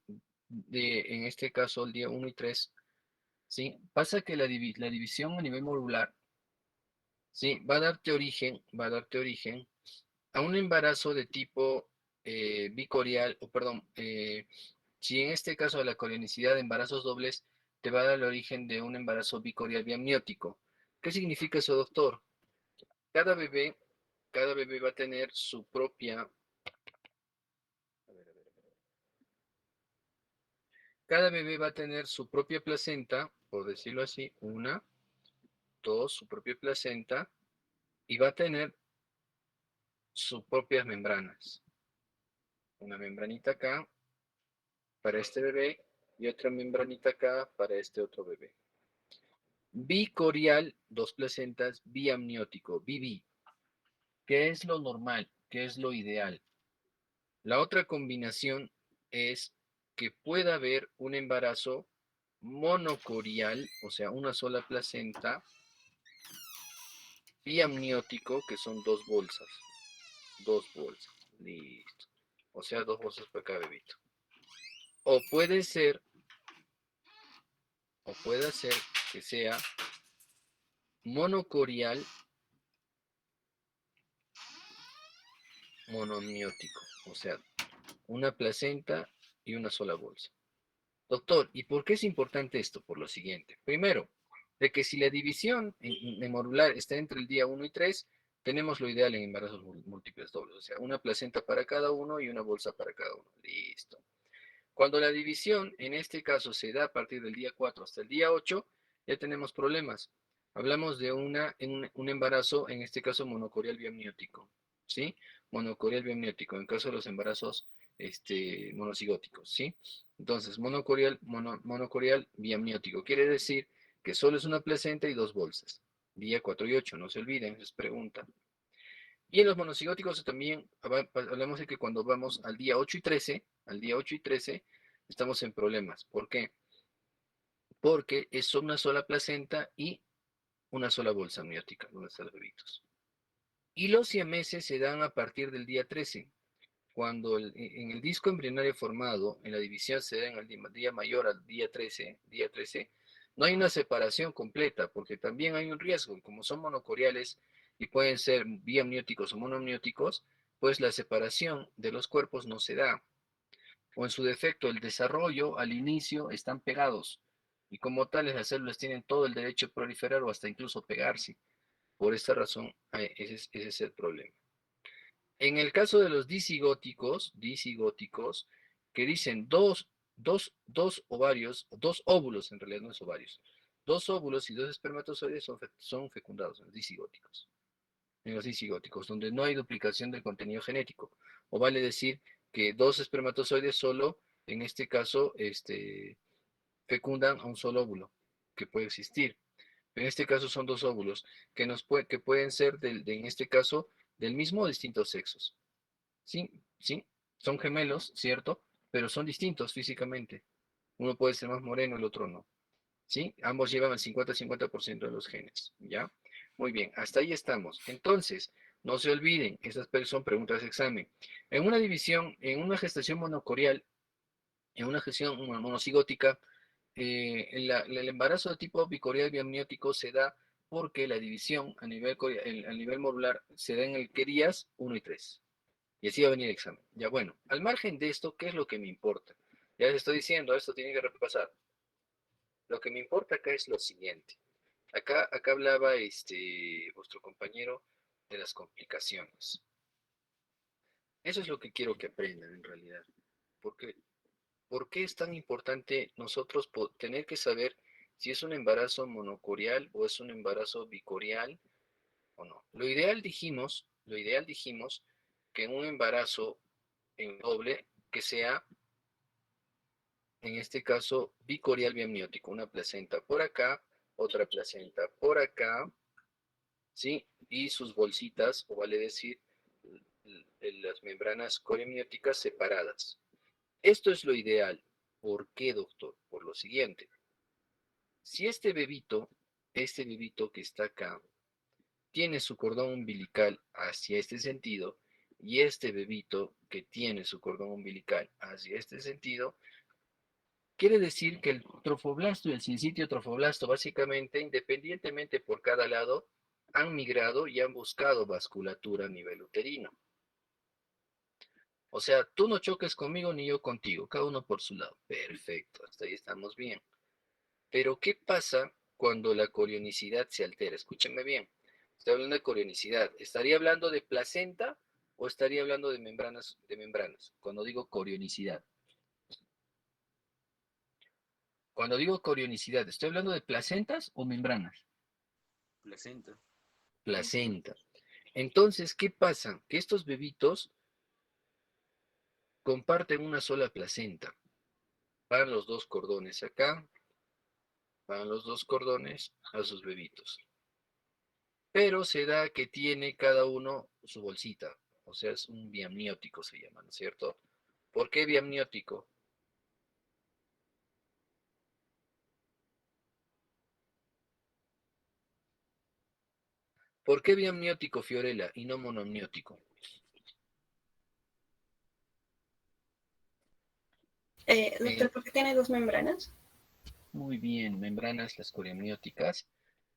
En este caso, el día 1 y 3, ¿sí? Pasa que la división a nivel modular, ¿sí? Va a darte origen a un embarazo de tipo bicorial, o perdón, si en este caso la corionicidad de embarazos dobles te va a dar el origen de un embarazo bicorial biamniótico. ¿Qué significa eso, doctor? Cada bebé, cada bebé va a tener su propia, cada bebé va a tener su propia placenta, por decirlo así, una, dos, su propia placenta, y va a tener sus propias membranas. Una membranita acá para este bebé y otra membranita acá para este otro bebé. Bicorial, dos placentas, biamniótico, BB. ¿Qué es lo normal? ¿Qué es lo ideal? La otra combinación es que pueda haber un embarazo monocorial, o sea, una sola placenta, biamniótico, que son dos bolsas. Dos bolsas. Listo. O sea, dos bolsas para cada bebito. O puede ser que sea monocorial monoamniótico, o sea, una placenta y una sola bolsa. Doctor, ¿y por qué es importante esto? Por lo siguiente. Primero, de que si la división en modular está entre el día 1 y 3, tenemos lo ideal en embarazos múltiples dobles, o sea, una placenta para cada uno y una bolsa para cada uno. Listo. Cuando la división, en este caso, se da a partir del día 4 hasta el día 8, ya tenemos problemas. Hablamos de un embarazo, en este caso monocorial biamniótico, ¿sí? Monocorial biamniótico, en caso de los embarazos monocigóticos, ¿sí? Entonces, monocorial biamniótico quiere decir que solo es una placenta y dos bolsas. Día 4 y 8, no se olviden, les preguntan. Y en los monocigóticos también hablamos de que cuando vamos al día 8 y 13, estamos en problemas. ¿Por qué? Porque es una sola placenta y una sola bolsa amniótica, donde están los bebitos. Y los siameses se dan a partir del día 13, cuando en el disco embrionario formado, en la división se da en el día mayor al día 13, no hay una separación completa, porque también hay un riesgo, como son monocoriales y pueden ser biamnióticos o monoamnióticos, pues la separación de los cuerpos no se da. O en su defecto, el desarrollo al inicio están pegados, y como tales las células tienen todo el derecho a proliferar o hasta incluso pegarse. Por esta razón, ese es el problema. En el caso de los disigóticos, que dicen dos ovarios, dos óvulos, en realidad no es ovarios, dos óvulos y dos espermatozoides son fecundados en los disigóticos, donde no hay duplicación del contenido genético. O vale decir que dos espermatozoides solo, en este caso, fecundan a un solo óvulo, que puede existir. En este caso son dos óvulos, que pueden ser, en este caso, del mismo o distintos sexos. Sí, sí, son gemelos, ¿cierto? Pero son distintos físicamente. Uno puede ser más moreno, el otro no. ¿Sí? Ambos llevan el 50-50% de los genes, ¿ya? Muy bien, hasta ahí estamos. Entonces, no se olviden, estas son preguntas de examen. En una división, en una gestación monocorial, en una gestación monocigótica, el embarazo de tipo bicorial biamniótico se da porque la división a nivel modular se da en el que días 1 y 3. Y así va a venir el examen. Ya bueno, al margen de esto, ¿qué es lo que me importa? Ya les estoy diciendo, esto tiene que repasar. Lo que me importa acá es lo siguiente. Acá hablaba vuestro compañero de las complicaciones. Eso es lo que quiero que aprendan en realidad. Porque, ¿por qué es tan importante nosotros tener que saber si es un embarazo monocorial o es un embarazo bicorial o no? Lo ideal dijimos que en un embarazo en doble que sea en este caso bicorial biamniótico, una placenta por acá, otra placenta por acá, ¿sí? Y sus bolsitas, o vale decir, las membranas coriamnióticas separadas. Esto es lo ideal. ¿Por qué, doctor? Por lo siguiente. Si este bebito que está acá, tiene su cordón umbilical hacia este sentido, y este bebito que tiene su cordón umbilical hacia este sentido, quiere decir que el trofoblasto y el sincitio trofoblasto, básicamente, independientemente por cada lado, han migrado y han buscado vasculatura a nivel uterino. O sea, tú no choques conmigo ni yo contigo, cada uno por su lado. Perfecto, hasta ahí estamos bien. Pero, ¿qué pasa cuando la corionicidad se altera? Escúchenme bien. Estoy hablando de corionicidad. ¿Estaría hablando de placenta o estaría hablando de membranas? Cuando digo corionicidad. Cuando digo corionicidad, ¿estoy hablando de placentas o membranas? Placenta. Placenta. Entonces, ¿qué pasa? Que estos bebitos comparten una sola placenta. Van los dos cordones acá, van los dos cordones a sus bebitos. Pero se da que tiene cada uno su bolsita. O sea, es un biamniótico se llama, ¿no es cierto? ¿Por qué biamniótico? ¿Por qué biamniótico, Fiorella, y no monoamniótico? Doctor, ¿por qué tiene dos membranas? Muy bien, membranas, las coriamnióticas.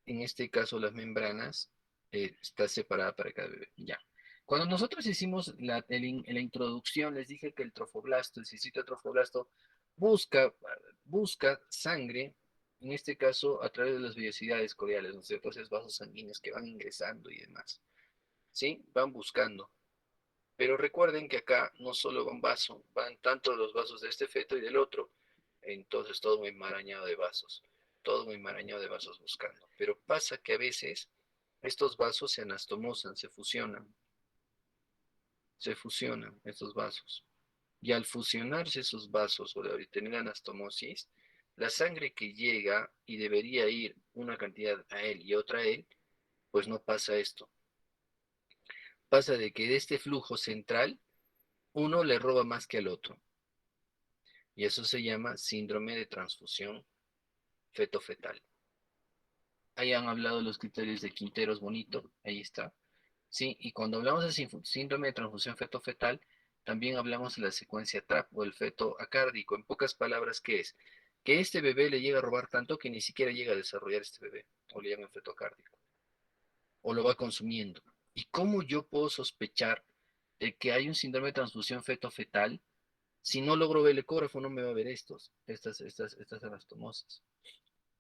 En este caso, las membranas está separada para cada bebé. Ya. Cuando nosotros hicimos la introducción, les dije que el trofoblasto, el cistito trofoblasto, busca, busca sangre, en este caso a través de las vellosidades coriales, ¿no es cierto? Esos vasos sanguíneos que van ingresando y demás, ¿sí? Van buscando. Pero recuerden que acá no solo va un vaso, van tanto los vasos de este feto y del otro. Entonces todo muy enmarañado de vasos, todo muy enmarañado de vasos buscando. Pero pasa que a veces estos vasos se anastomosan, se fusionan estos vasos. Y al fusionarse esos vasos o de tener anastomosis, la sangre que llega y debería ir una cantidad a él y otra a él, pues no pasa esto. Pasa de que de este flujo central, uno le roba más que al otro. Y eso se llama síndrome de transfusión feto-fetal. Ahí han hablado los criterios de Quinteros Bonito, ahí está. Sí, y cuando hablamos de síndrome de transfusión feto-fetal, también hablamos de la secuencia TRAP o el feto acárdico. En pocas palabras, ¿qué es? Que este bebé le llega a robar tanto que ni siquiera llega a desarrollar este bebé, o le llaman feto acárdico, o lo va consumiendo. ¿Y cómo yo puedo sospechar de que hay un síndrome de transfusión feto-fetal? Si no logro ver el ecógrafo, no me va a ver estas anastomosas.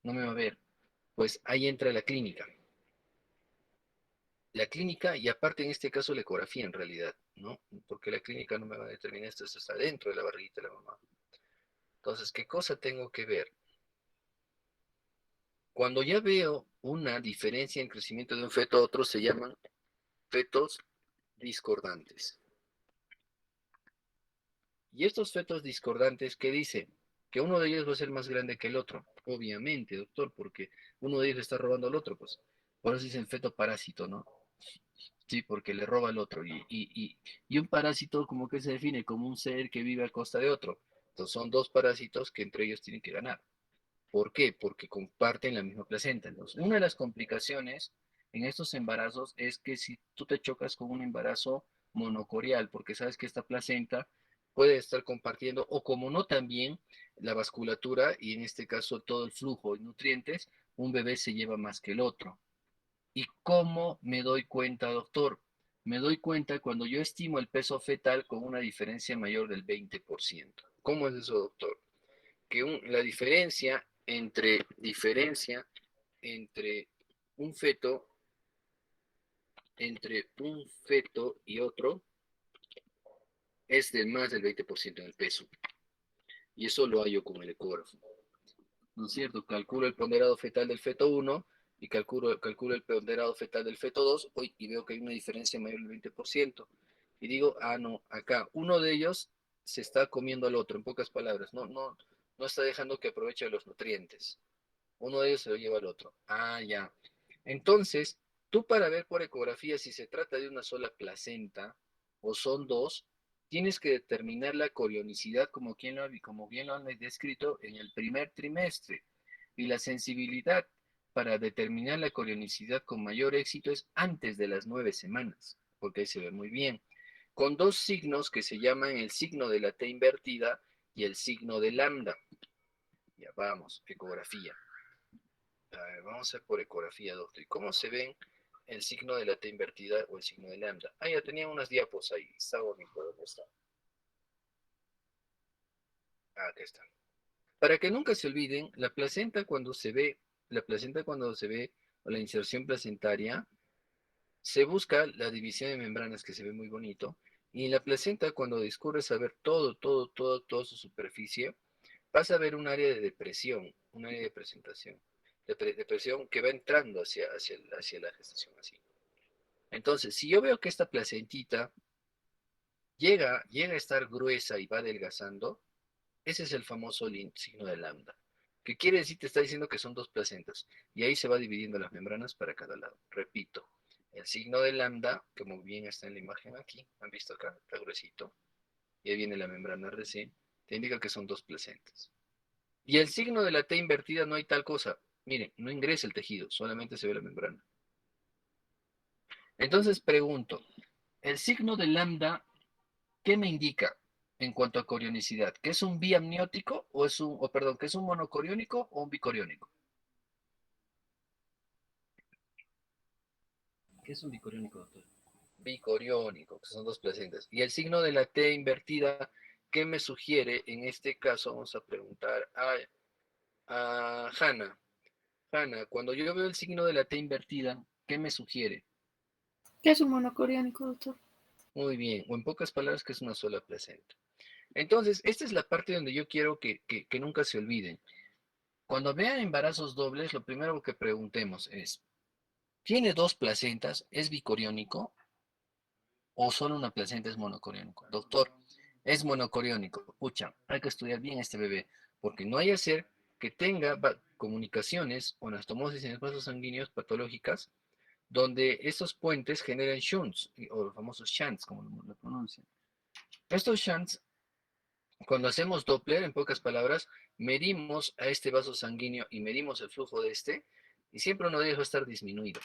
No me va a ver. Pues ahí entra la clínica. La clínica y aparte en este caso la ecografía en realidad, ¿no? Porque la clínica no me va a determinar esto está dentro de la barriguita de la mamá. Entonces, ¿qué cosa tengo que ver? Cuando ya veo una diferencia en crecimiento de un feto a otro, se llaman fetos discordantes. Y estos fetos discordantes, ¿qué dicen? Que uno de ellos va a ser más grande que el otro. Obviamente, doctor, porque uno de ellos está robando al otro, pues. Por eso dicen feto parásito, ¿no? Sí, porque le roba al otro. Y un parásito como que se define como un ser que vive a costa de otro. Entonces son dos parásitos que entre ellos tienen que ganar. ¿Por qué? Porque comparten la misma placenta. Entonces, una de las complicaciones en estos embarazos es que si tú te chocas con un embarazo monocorial, porque sabes que esta placenta puede estar compartiendo, o como no también, la vasculatura y en este caso todo el flujo de nutrientes, un bebé se lleva más que el otro. ¿Y cómo me doy cuenta, doctor? Me doy cuenta cuando yo estimo el peso fetal con una diferencia mayor del 20%. ¿Cómo es eso, doctor? Que la diferencia entre un feto, entre un feto y otro es de más del 20% en el peso. Y eso lo hallo con el ecógrafo. ¿No es cierto? Calculo el ponderado fetal del feto 1 y calculo el ponderado fetal del feto 2 hoy, y veo que hay una diferencia mayor del 20%. Y digo, ah, no, acá uno de ellos se está comiendo al otro, en pocas palabras, no está dejando que aproveche los nutrientes. Uno de ellos se lo lleva al otro. Ah, ya. Entonces, tú para ver por ecografía si se trata de una sola placenta o son dos, tienes que determinar la corionicidad como bien lo han descrito en el primer trimestre. Y la sensibilidad para determinar la corionicidad con mayor éxito es antes de las 9 semanas, porque ahí se ve muy bien. Con dos signos que se llaman el signo de la T invertida y el signo de lambda. Ya vamos, ecografía. A ver, vamos a ver por ecografía, doctor. ¿Y cómo se ven el signo de la T invertida o el signo de lambda? Ah, ya tenía unas diapos ahí. Está bonito. ¿Dónde está? Ah, acá está. Para que nunca se olviden, la placenta cuando se ve, o la inserción placentaria, se busca la división de membranas que se ve muy bonito. Y en la placenta, cuando discurres a ver toda su superficie, vas a ver un área de depresión, un área de presentación, depresión que va entrando hacia la gestación así. Entonces, si yo veo que esta placentita llega a estar gruesa y va adelgazando, ese es el famoso signo de lambda. ¿Qué quiere decir? Te está diciendo que son dos placentas. Y ahí se va dividiendo las membranas para cada lado. Repito, el signo de lambda, como bien está en la imagen aquí, ¿han visto acá? Está gruesito. Y ahí viene la membrana RC, te indica que son dos placentas. Y el signo de la T invertida no hay tal cosa. Miren, no ingresa el tejido, solamente se ve la membrana. Entonces pregunto, ¿el signo de lambda qué me indica en cuanto a corionicidad? ¿Que es un biamniótico que es un monocoriónico o un bicoriónico? ¿Qué es un bicoriónico, doctor? bicoriónico, que son dos placentas. Y el signo de la T invertida, ¿qué me sugiere? En este caso vamos a preguntar a Hanna. Hanna, cuando yo veo el signo de la T invertida, ¿qué me sugiere? ¿Qué es un monocoriónico, doctor? Muy bien, o en pocas palabras que es una sola placenta. Entonces, esta es la parte donde yo quiero que nunca se olviden. Cuando vean embarazos dobles, lo primero que preguntemos es, ¿tiene dos placentas? ¿Es bicoriónico? ¿O solo una placenta es monocoriónico? Doctor, es monocoriónico. Pucha, hay que estudiar bien este bebé, porque no hay que ser que tenga comunicaciones o anastomosis en los vasos sanguíneos patológicas, donde estos puentes generan shunts, o los famosos shunts, como lo pronuncian. Estos shunts, cuando hacemos Doppler, en pocas palabras, medimos a este vaso sanguíneo y medimos el flujo de este, y siempre uno de ellos va a estar disminuido.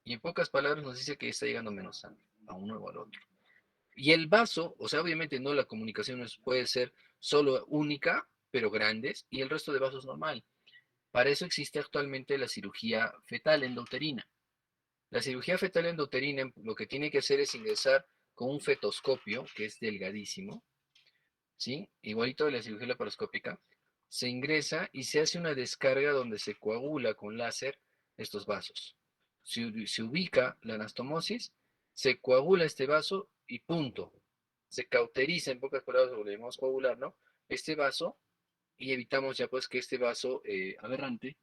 Y en pocas palabras nos dice que está llegando menos sangre a uno o al otro. Y el vaso, o sea, obviamente no, la comunicación puede ser solo única, pero grandes, y el resto de vasos normal. Para eso existe actualmente la cirugía fetal endouterina. La cirugía fetal endouterina lo que tiene que hacer es ingresar con un fetoscopio, que es delgadísimo, ¿sí? Igualito de la cirugía laparoscópica, se ingresa y se hace una descarga donde se coagula con láser estos vasos. Se ubica la anastomosis, se coagula este vaso y punto. Se cauteriza, en pocas palabras, lo llamamos coagular, ¿no? Este vaso y evitamos ya pues que este vaso aberrante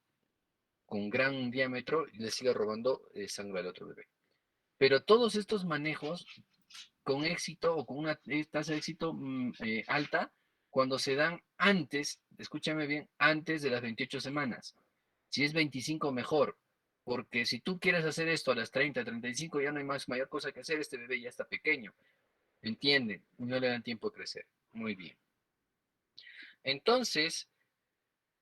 con gran diámetro le siga robando sangre al otro bebé. Pero todos estos manejos con éxito o con una tasa de éxito alta cuando se dan antes, escúchame bien, antes de las 28 semanas. Si es 25, mejor. Porque si tú quieres hacer esto a las 30, 35, ya no hay más mayor cosa que hacer. Este bebé ya está pequeño. ¿Entienden? No le dan tiempo a crecer. Muy bien. Entonces,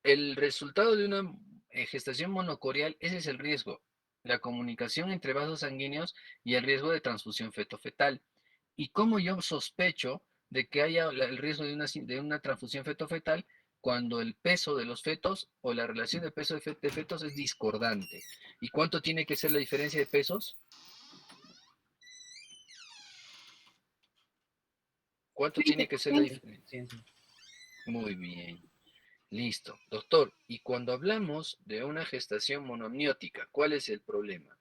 el resultado de una gestación monocorial, ese es el riesgo. La comunicación entre vasos sanguíneos y el riesgo de transfusión feto-fetal. ¿Y cómo yo sospecho de que haya el riesgo de una transfusión feto-fetal cuando el peso de los fetos o la relación de peso de fetos es discordante? ¿Y cuánto tiene que ser la diferencia de pesos? ¿Cuánto tiene que ser la 20%. diferencia? Muy bien. Listo. Doctor, y cuando hablamos de una gestación monoamniótica, ¿cuál es el problema?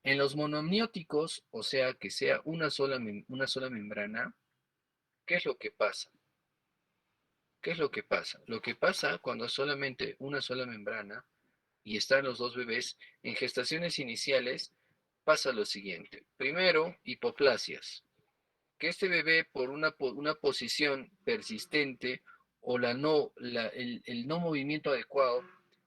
En los monoamnióticos, o sea, que sea una sola membrana, ¿qué es lo que pasa? ¿Qué es lo que pasa? Lo que pasa cuando es solamente una sola membrana y están los dos bebés, en gestaciones iniciales pasa lo siguiente. Primero, hipoplasias. Que este bebé por una posición persistente o el no movimiento adecuado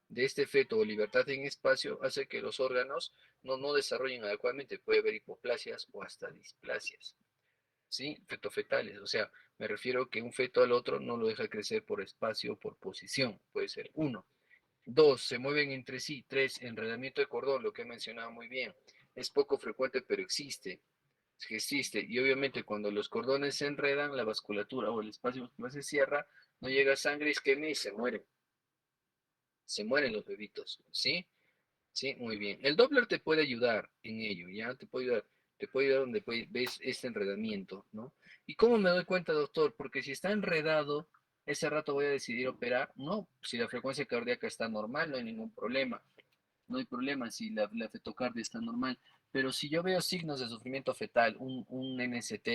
de este feto o libertad en espacio hace que los órganos no desarrollen adecuadamente. Puede haber hipoplasias o hasta displasias. ¿Sí? Fetofetales, o sea, me refiero que un feto al otro no lo deja crecer por espacio o por posición, puede ser uno. Dos, se mueven entre sí. Tres, enredamiento de cordón, lo que he mencionado muy bien. Es poco frecuente, pero existe. Existe. Y obviamente cuando los cordones se enredan, la vasculatura o el espacio vascular se cierra, no llega sangre, isquemia y se mueren. Se mueren los bebitos, ¿sí? Sí, muy bien. El Doppler te puede ayudar en ello, ¿ya? Te puede ayudar donde ves este enredamiento, ¿no? ¿Y cómo me doy cuenta, doctor? Porque si está enredado, ese rato voy a decidir operar. No, si la frecuencia cardíaca está normal, no hay ningún problema. No hay problema si la fetocardia está normal. Pero si yo veo signos de sufrimiento fetal, un NST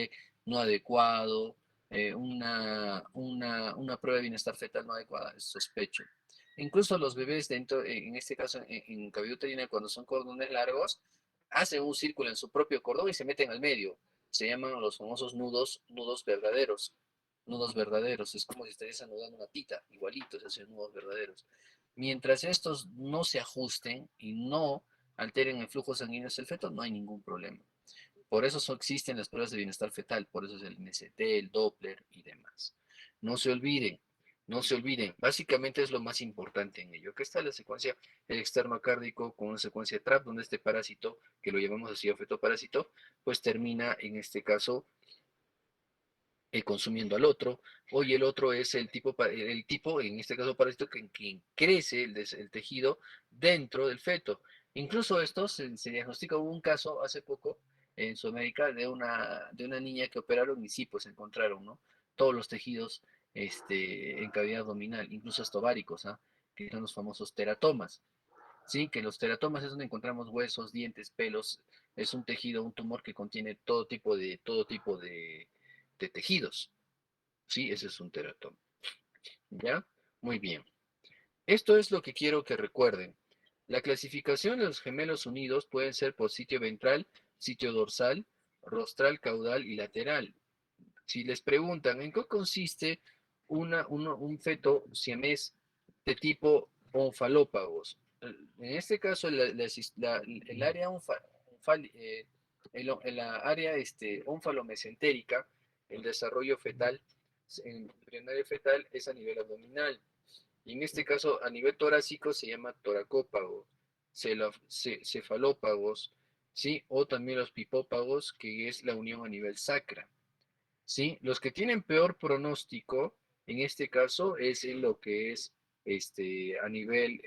no adecuado, una prueba de bienestar fetal no adecuada, sospecho. Incluso los bebés dentro, en este caso en cavidad uterina, cuando son cordones largos, hacen un círculo en su propio cordón y se meten al medio. Se llaman los famosos nudos verdaderos. Nudos verdaderos, es como si estarías anudando una pita, igualitos, se hacen nudos verdaderos. Mientras estos no se ajusten y no alteren el flujo sanguíneo del feto, no hay ningún problema. Por eso existen las pruebas de bienestar fetal, por eso es el NST, el Doppler y demás. No se olviden, no se olviden, básicamente es lo más importante en ello. Aquí está la secuencia el externo cárdico con una secuencia TRAP, donde este parásito, que lo llamamos así fetoparásito, pues termina en este caso consumiendo al otro, o y el otro es el tipo, en este caso parásito, que crece el tejido dentro del feto. Incluso esto se diagnostica, hubo un caso hace poco en Sudamérica de una niña que operaron y sí, pues encontraron, ¿no? Todos los tejidos en cavidad abdominal, incluso hasta ováricos, ¿ah? Que son los famosos teratomas. Sí, que los teratomas es donde encontramos huesos, dientes, pelos. Es un tejido, un tumor que contiene todo tipo de tejidos. Sí, ese es un teratoma. ¿Ya? Muy bien. Esto es lo que quiero que recuerden. La clasificación de los gemelos unidos pueden ser por sitio ventral, sitio dorsal, rostral, caudal y lateral. Si les preguntan en qué consiste un feto siamés de tipo onfalópagos, en este caso el área la área onfalomesentérica, el desarrollo fetal, embrionario fetal es a nivel abdominal. Y en este caso, a nivel torácico se llama toracópago, cefalópagos, ¿sí? O también los pipópagos, que es la unión a nivel sacra, ¿sí? Los que tienen peor pronóstico, en este caso, es en lo que es a nivel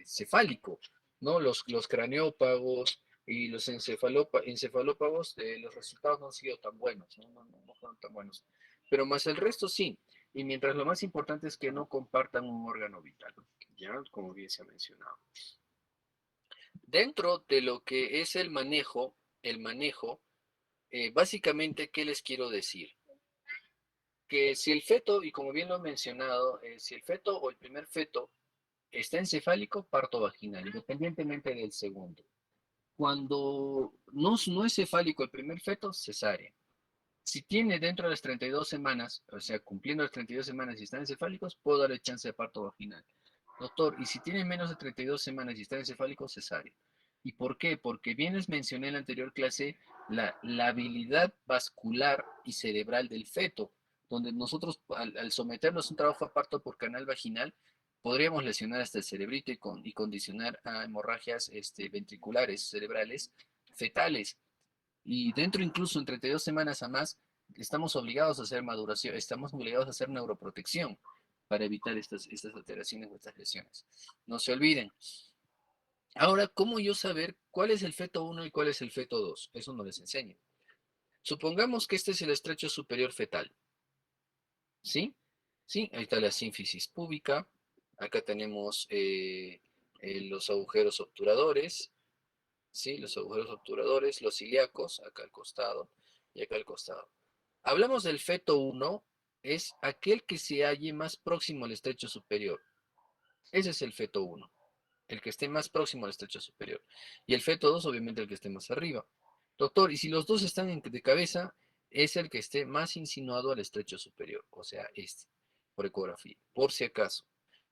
cefálico, ¿no? Los craneópagos y los encefalópagos, los resultados no han sido tan buenos, ¿no? No fueron tan buenos. Pero más el resto sí. Y mientras lo más importante es que no compartan un órgano vital, ya como bien se ha mencionado. Dentro de lo que es el manejo, básicamente, ¿qué les quiero decir? Que si el feto, y como bien lo he mencionado, si el feto o el primer feto está encefálico, parto vaginal, independientemente del segundo. Cuando no es cefálico el primer feto, cesárea. Si tiene dentro de las 32 semanas, o sea, cumpliendo las 32 semanas y están encefálicos, puedo darle chance de parto vaginal. Doctor, y si tiene menos de 32 semanas y están encefálicos, cesárea. ¿Y por qué? Porque bien les mencioné en la anterior clase la habilidad vascular y cerebral del feto, donde nosotros al someternos a un trabajo a parto por canal vaginal, podríamos lesionar hasta el cerebrito y condicionar a hemorragias ventriculares cerebrales fetales. Y dentro incluso en 32 semanas a más, estamos obligados a hacer maduración, estamos obligados a hacer neuroprotección para evitar estas alteraciones o estas lesiones. No se olviden. Ahora, ¿cómo yo saber cuál es el feto 1 y cuál es el feto 2? Eso no les enseño. Supongamos que este es el estrecho superior fetal. ¿Sí? Sí, ahí está la sínfisis púbica. Acá tenemos los agujeros obturadores. ¿Sí? Los agujeros obturadores, los ilíacos, acá al costado y acá al costado. Hablamos del feto 1, es aquel que se halle más próximo al estrecho superior. Ese es el feto 1, el que esté más próximo al estrecho superior. Y el feto 2, obviamente, el que esté más arriba. Doctor, y si los dos están de cabeza, es el que esté más insinuado al estrecho superior, o sea, por ecografía, por si acaso.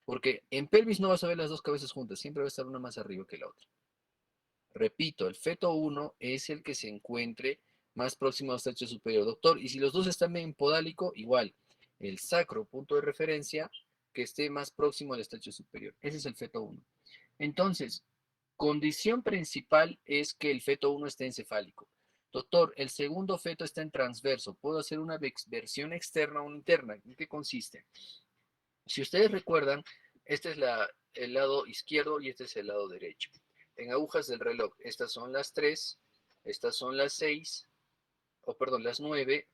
Porque en pelvis no vas a ver las dos cabezas juntas, siempre va a estar una más arriba que la otra. Repito, el feto 1 es el que se encuentre más próximo al estrecho superior. Doctor, y si los dos están en podálico, igual. El sacro, punto de referencia, que esté más próximo al estrecho superior. Ese es el feto 1. Entonces, condición principal es que el feto 1 esté encefálico. Doctor, el segundo feto está en transverso. ¿Puedo hacer una versión externa o una interna? ¿En qué consiste? Si ustedes recuerdan, este es el lado izquierdo y este es el lado derecho. En agujas del reloj, estas son las 3, estas son las 6, o perdón, las 9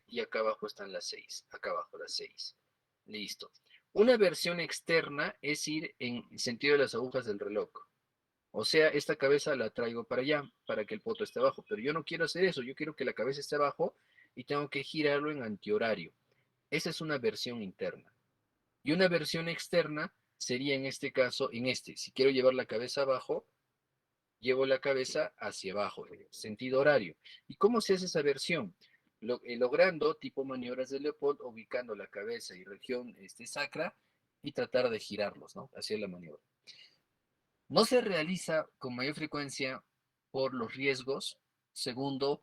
y acá abajo están las 6, acá abajo las 6. Listo. Una versión externa es ir en sentido de las agujas del reloj. O sea, esta cabeza la traigo para allá, para que el poto esté abajo. Pero yo no quiero hacer eso, yo quiero que la cabeza esté abajo y tengo que girarlo en antihorario. Esa es una versión interna. Y una versión externa sería en este caso, si quiero llevar la cabeza abajo, llevo la cabeza hacia abajo, sentido horario. ¿Y cómo se hace esa versión? Logrando tipo maniobras de Leopold, ubicando la cabeza y región sacra y tratar de girarlos, ¿no? Hacia la maniobra. No se realiza con mayor frecuencia por los riesgos. Segundo,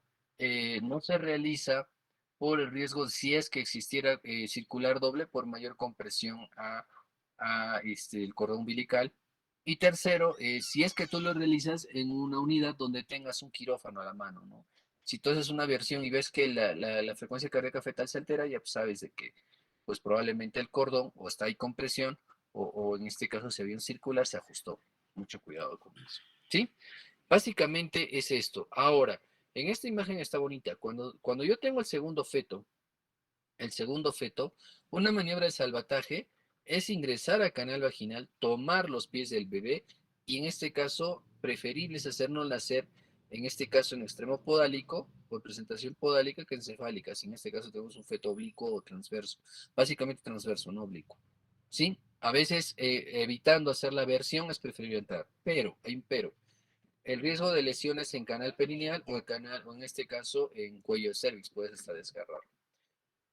no se realiza por el riesgo si es que existiera circular doble por mayor compresión el cordón umbilical. Y tercero, si es que tú lo realizas en una unidad donde tengas un quirófano a la mano, ¿no? Si tú haces una versión y ves que la frecuencia cardíaca fetal se altera, ya pues sabes de que pues probablemente el cordón o está ahí con presión o en este caso si había un circular se ajustó. Mucho cuidado con eso. ¿Sí? Básicamente es esto. Ahora, en esta imagen está bonita. Cuando yo tengo el segundo feto, una maniobra de salvataje es ingresar al canal vaginal, tomar los pies del bebé y en este caso, preferible es hacernos nacer, en este caso en extremo podálico, por presentación podálica que encefálica. Si en este caso tenemos un feto oblicuo o transverso, básicamente transverso, no oblicuo. ¿Sí? A veces evitando hacer la versión es preferible entrar, pero, hay un pero. El riesgo de lesiones en canal perineal o en este caso en cuello de cervix, puedes hasta desgarrar.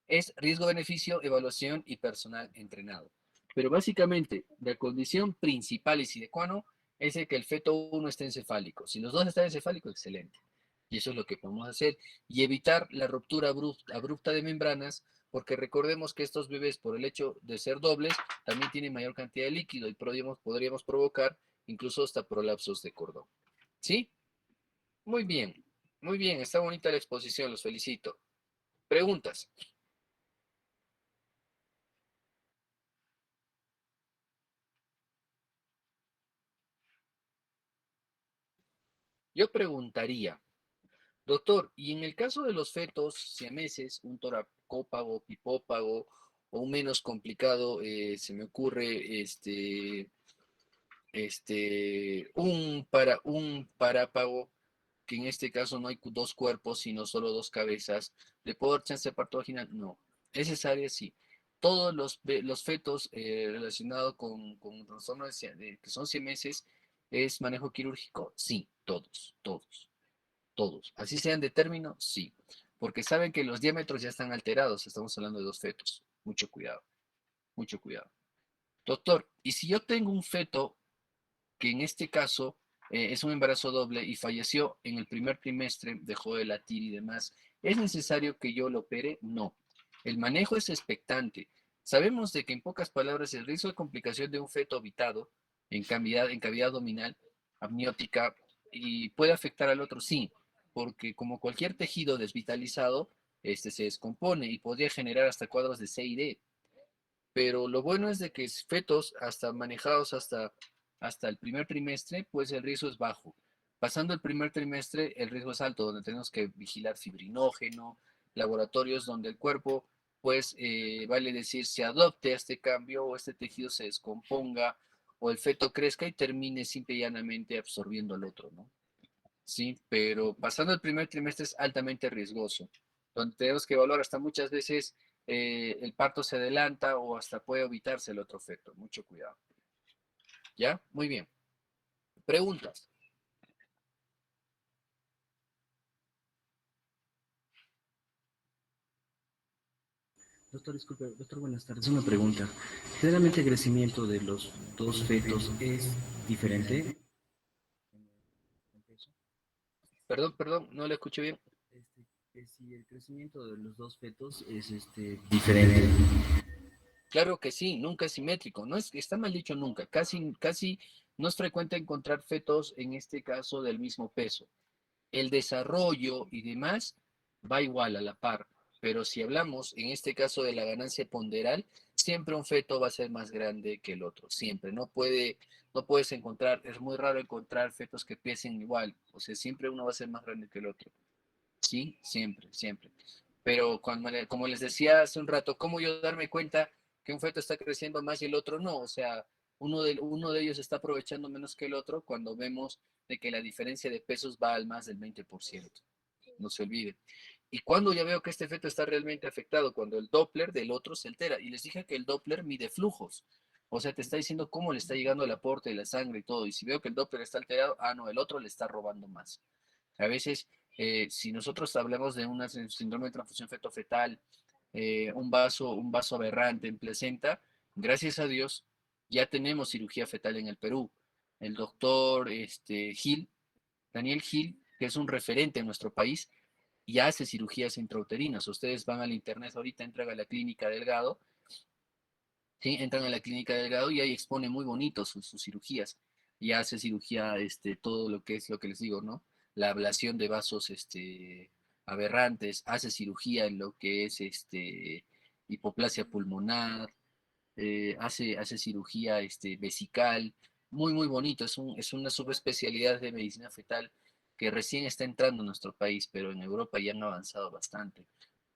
Es riesgo-beneficio, evaluación y personal entrenado. Pero básicamente, la condición principal y sine qua non es el que el feto 1 esté encefálico. Si los dos están encefálicos, excelente. Y eso es lo que podemos hacer. Y evitar la ruptura abrupta de membranas, porque recordemos que estos bebés, por el hecho de ser dobles, también tienen mayor cantidad de líquido y podríamos provocar incluso hasta prolapsos de cordón. ¿Sí? Muy bien, muy bien. Está bonita la exposición, los felicito. Preguntas. Yo preguntaría, doctor, y en el caso de los fetos siameses, un toracópago, pipópago o un menos complicado, se me ocurre un parápago, que en este caso no hay dos cuerpos, sino solo dos cabezas, ¿le puedo dar chance de parto vaginal? No. Es cesárea, sí. Todos los fetos relacionados con trastornos que son siameses, ¿es manejo quirúrgico? Sí, todos, todos. Todos. Así sean de término, sí. Porque saben que los diámetros ya están alterados. Estamos hablando de dos fetos. Mucho cuidado, mucho cuidado. Doctor, ¿y si yo tengo un feto que en este caso es un embarazo doble y falleció en el primer trimestre, dejó de latir y demás, ¿es necesario que yo lo opere? No. El manejo es expectante. Sabemos de que en pocas palabras el riesgo de complicación de un feto habitado en cavidad abdominal, amniótica, y puede afectar al otro, sí, porque como cualquier tejido desvitalizado, este se descompone y podría generar hasta cuadros de C y D. Pero lo bueno es de que fetos hasta manejados hasta el primer trimestre, pues el riesgo es bajo. Pasando el primer trimestre, el riesgo es alto, donde tenemos que vigilar fibrinógeno, laboratorios donde el cuerpo, pues, vale decir, se adopte a este cambio o este tejido se descomponga o el feto crezca y termine simple y llanamente absorbiendo al otro, ¿no? Sí, pero pasando el primer trimestre es altamente riesgoso, donde tenemos que evaluar hasta muchas veces el parto se adelanta o hasta puede evitarse el otro feto. Mucho cuidado. ¿Ya? Muy bien. Preguntas. Doctor, disculpe, doctor, buenas tardes. Una pregunta. Generalmente el crecimiento de los dos fetos es diferente en peso. Perdón, no le escuché bien. Que si el crecimiento de los dos fetos es diferente. Claro que sí, nunca es simétrico. No es, está mal dicho nunca. Casi no es frecuente encontrar fetos, en este caso, del mismo peso. El desarrollo y demás va igual a la par, pero si hablamos en este caso de la ganancia ponderal, siempre un feto va a ser más grande que el otro, siempre. No puedes encontrar, es muy raro encontrar fetos que pesen igual, o sea, siempre uno va a ser más grande que el otro. Sí, siempre, siempre. Pero como les decía hace un rato, ¿cómo yo darme cuenta que un feto está creciendo más y el otro no? O sea, uno de ellos está aprovechando menos que el otro cuando vemos de que la diferencia de pesos va al más del 20%. No se olvide. Y cuando ya veo que este feto está realmente afectado, cuando el Doppler del otro se altera. Y les dije que el Doppler mide flujos. O sea, te está diciendo cómo le está llegando el aporte de la sangre y todo. Y si veo que el Doppler está alterado, ah, no, el otro le está robando más. A veces, si nosotros hablamos de un síndrome de transfusión feto-fetal, un vaso aberrante en placenta, gracias a Dios ya tenemos cirugía fetal en el Perú. El doctor Gil, Daniel Gil, que es un referente en nuestro país, y hace cirugías intrauterinas. Ustedes van al internet ahorita, entran a la clínica Delgado, ¿sí? Entran a la clínica Delgado y ahí expone muy bonito sus cirugías. Y hace cirugía, todo lo que es lo que les digo, ¿no? La ablación de vasos, aberrantes, hace cirugía en lo que es, hipoplasia pulmonar, hace cirugía, vesical, muy, muy bonito. Es una subespecialidad de medicina fetal que recién está entrando en nuestro país, pero en Europa ya han avanzado bastante,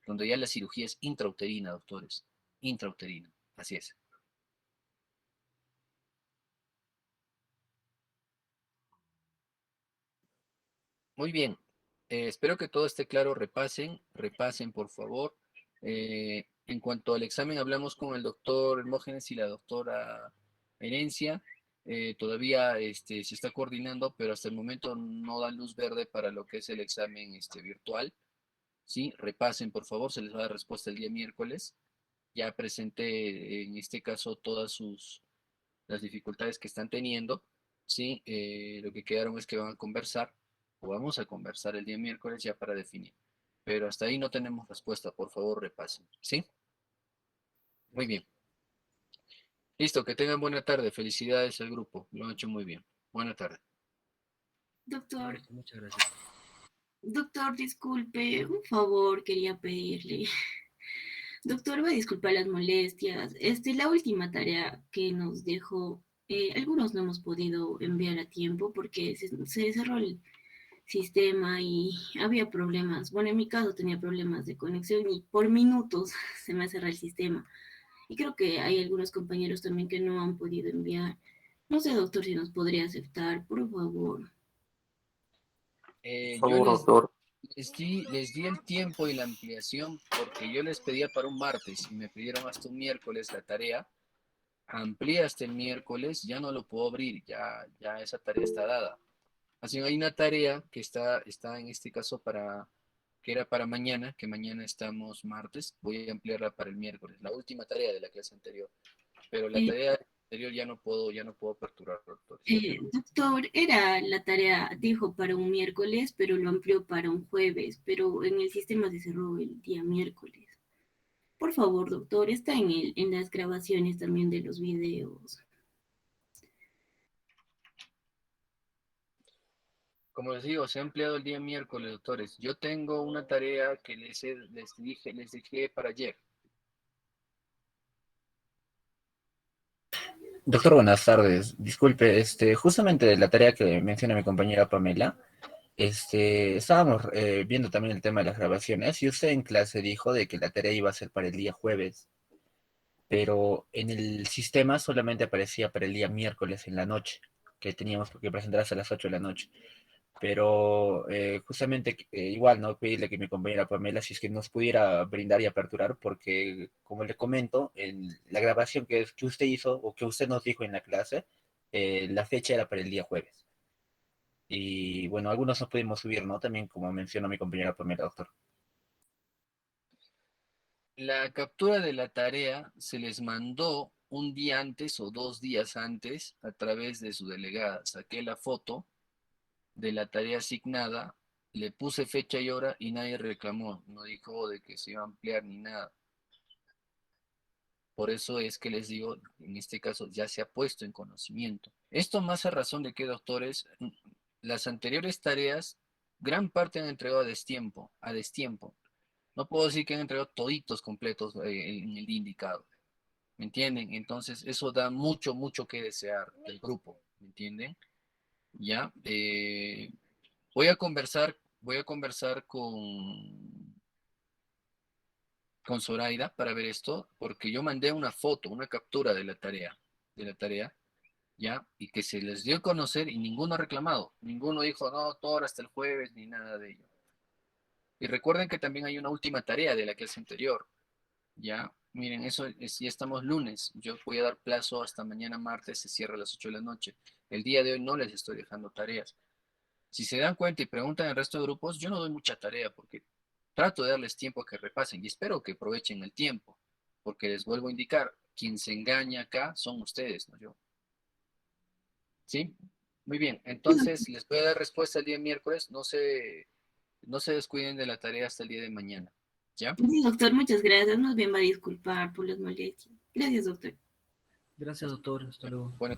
donde ya la cirugía es intrauterina, doctores, intrauterina, así es. Muy bien, espero que todo esté claro, repasen por favor. En cuanto al examen, hablamos con el doctor Hermógenes y la doctora Herencia. Todavía se está coordinando, pero hasta el momento no dan luz verde para lo que es el examen virtual. ¿Sí? Repasen, por favor, se les va a dar respuesta el día miércoles. Ya presenté en este caso todas las dificultades que están teniendo. ¿Sí? Lo que quedaron es que van a conversar, o vamos a conversar el día miércoles ya para definir. Pero hasta ahí no tenemos respuesta, por favor, repasen. ¿Sí? Muy bien. Listo, que tengan buena tarde. Felicidades al grupo. Lo han hecho muy bien. Buena tarde. Doctor, Listo, muchas gracias. doctor, disculpe, un favor quería pedirle. Doctor, va a disculpar las molestias. La última tarea que nos dejó, algunos no hemos podido enviar a tiempo porque se cerró el sistema y había problemas. Bueno, en mi caso tenía problemas de conexión y por minutos se me cerra el sistema. Y creo que hay algunos compañeros también que no han podido enviar. No sé, doctor, si nos podría aceptar, por favor. Eh, Por yo favor, les, doctor. les di el tiempo y la ampliación porque yo les pedía para un martes y me pidieron hasta un miércoles la tarea. Amplía hasta el miércoles, ya no lo puedo abrir, ya esa tarea está dada. Así que hay una tarea que está en este caso que era para mañana, que mañana estamos martes, voy a ampliarla para el miércoles, la última tarea de la clase anterior. Pero la Eh, tarea anterior ya no puedo aperturar, doctores. Doctor, era la tarea, dijo para un miércoles, pero lo amplió para un jueves, pero en el sistema se cerró el día miércoles. Por favor, doctor, está en las grabaciones también de los videos. Como les digo, se ha empleado el día miércoles, doctores. Yo tengo una tarea que les dije para ayer. Doctor, buenas tardes. Disculpe, justamente la tarea que menciona mi compañera Pamela, estábamos viendo también el tema de las grabaciones y usted en clase dijo de que la tarea iba a ser para el día jueves, pero en el sistema solamente aparecía para el día miércoles en la noche, que teníamos que presentar hasta las 8 de la noche. Pero justamente igual, ¿no? Pedirle que mi compañera Pamela, si es que nos pudiera brindar y aperturar, porque como le comento, en la grabación que usted hizo o que usted nos dijo en la clase, la fecha era para el día jueves. Y bueno, algunos no pudimos subir, ¿no? También como mencionó mi compañera Pamela, doctor. La captura de la tarea se les mandó un día antes o 2 días antes a través de su delegada. Saqué la foto de la tarea asignada, le puse fecha y hora y nadie reclamó, no dijo de que se iba a ampliar ni nada. Por eso es que les digo, en este caso ya se ha puesto en conocimiento. Esto más a razón de que, doctores, las anteriores tareas, gran parte han entregado a destiempo. No puedo decir que han entregado toditos completos en el día indicado. ¿Me entienden? Entonces, eso da mucho, mucho que desear del grupo. ¿Me entienden? Ya. Voy a conversar con Zoraida para ver esto, porque yo mandé una foto, una captura de la tarea, ¿ya? Y que se les dio a conocer y ninguno ha reclamado. Ninguno dijo, no, todo hasta el jueves, ni nada de ello. Y recuerden que también hay una última tarea de la clase anterior, ¿ya? Miren, ya estamos lunes. Yo voy a dar plazo hasta mañana martes, se cierra a las 8 de la noche. El día de hoy no les estoy dejando tareas. Si se dan cuenta y preguntan al resto de grupos, yo no doy mucha tarea porque trato de darles tiempo a que repasen y espero que aprovechen el tiempo, porque les vuelvo a indicar, quien se engaña acá son ustedes, no yo. ¿Sí? Muy bien, entonces les voy a dar respuesta el día miércoles, no se descuiden de la tarea hasta el día de mañana. ¿Ya? Sí, doctor, muchas gracias. Más bien va a disculpar por las molestias. Gracias, doctor. Gracias, doctor. Hasta luego. Bueno.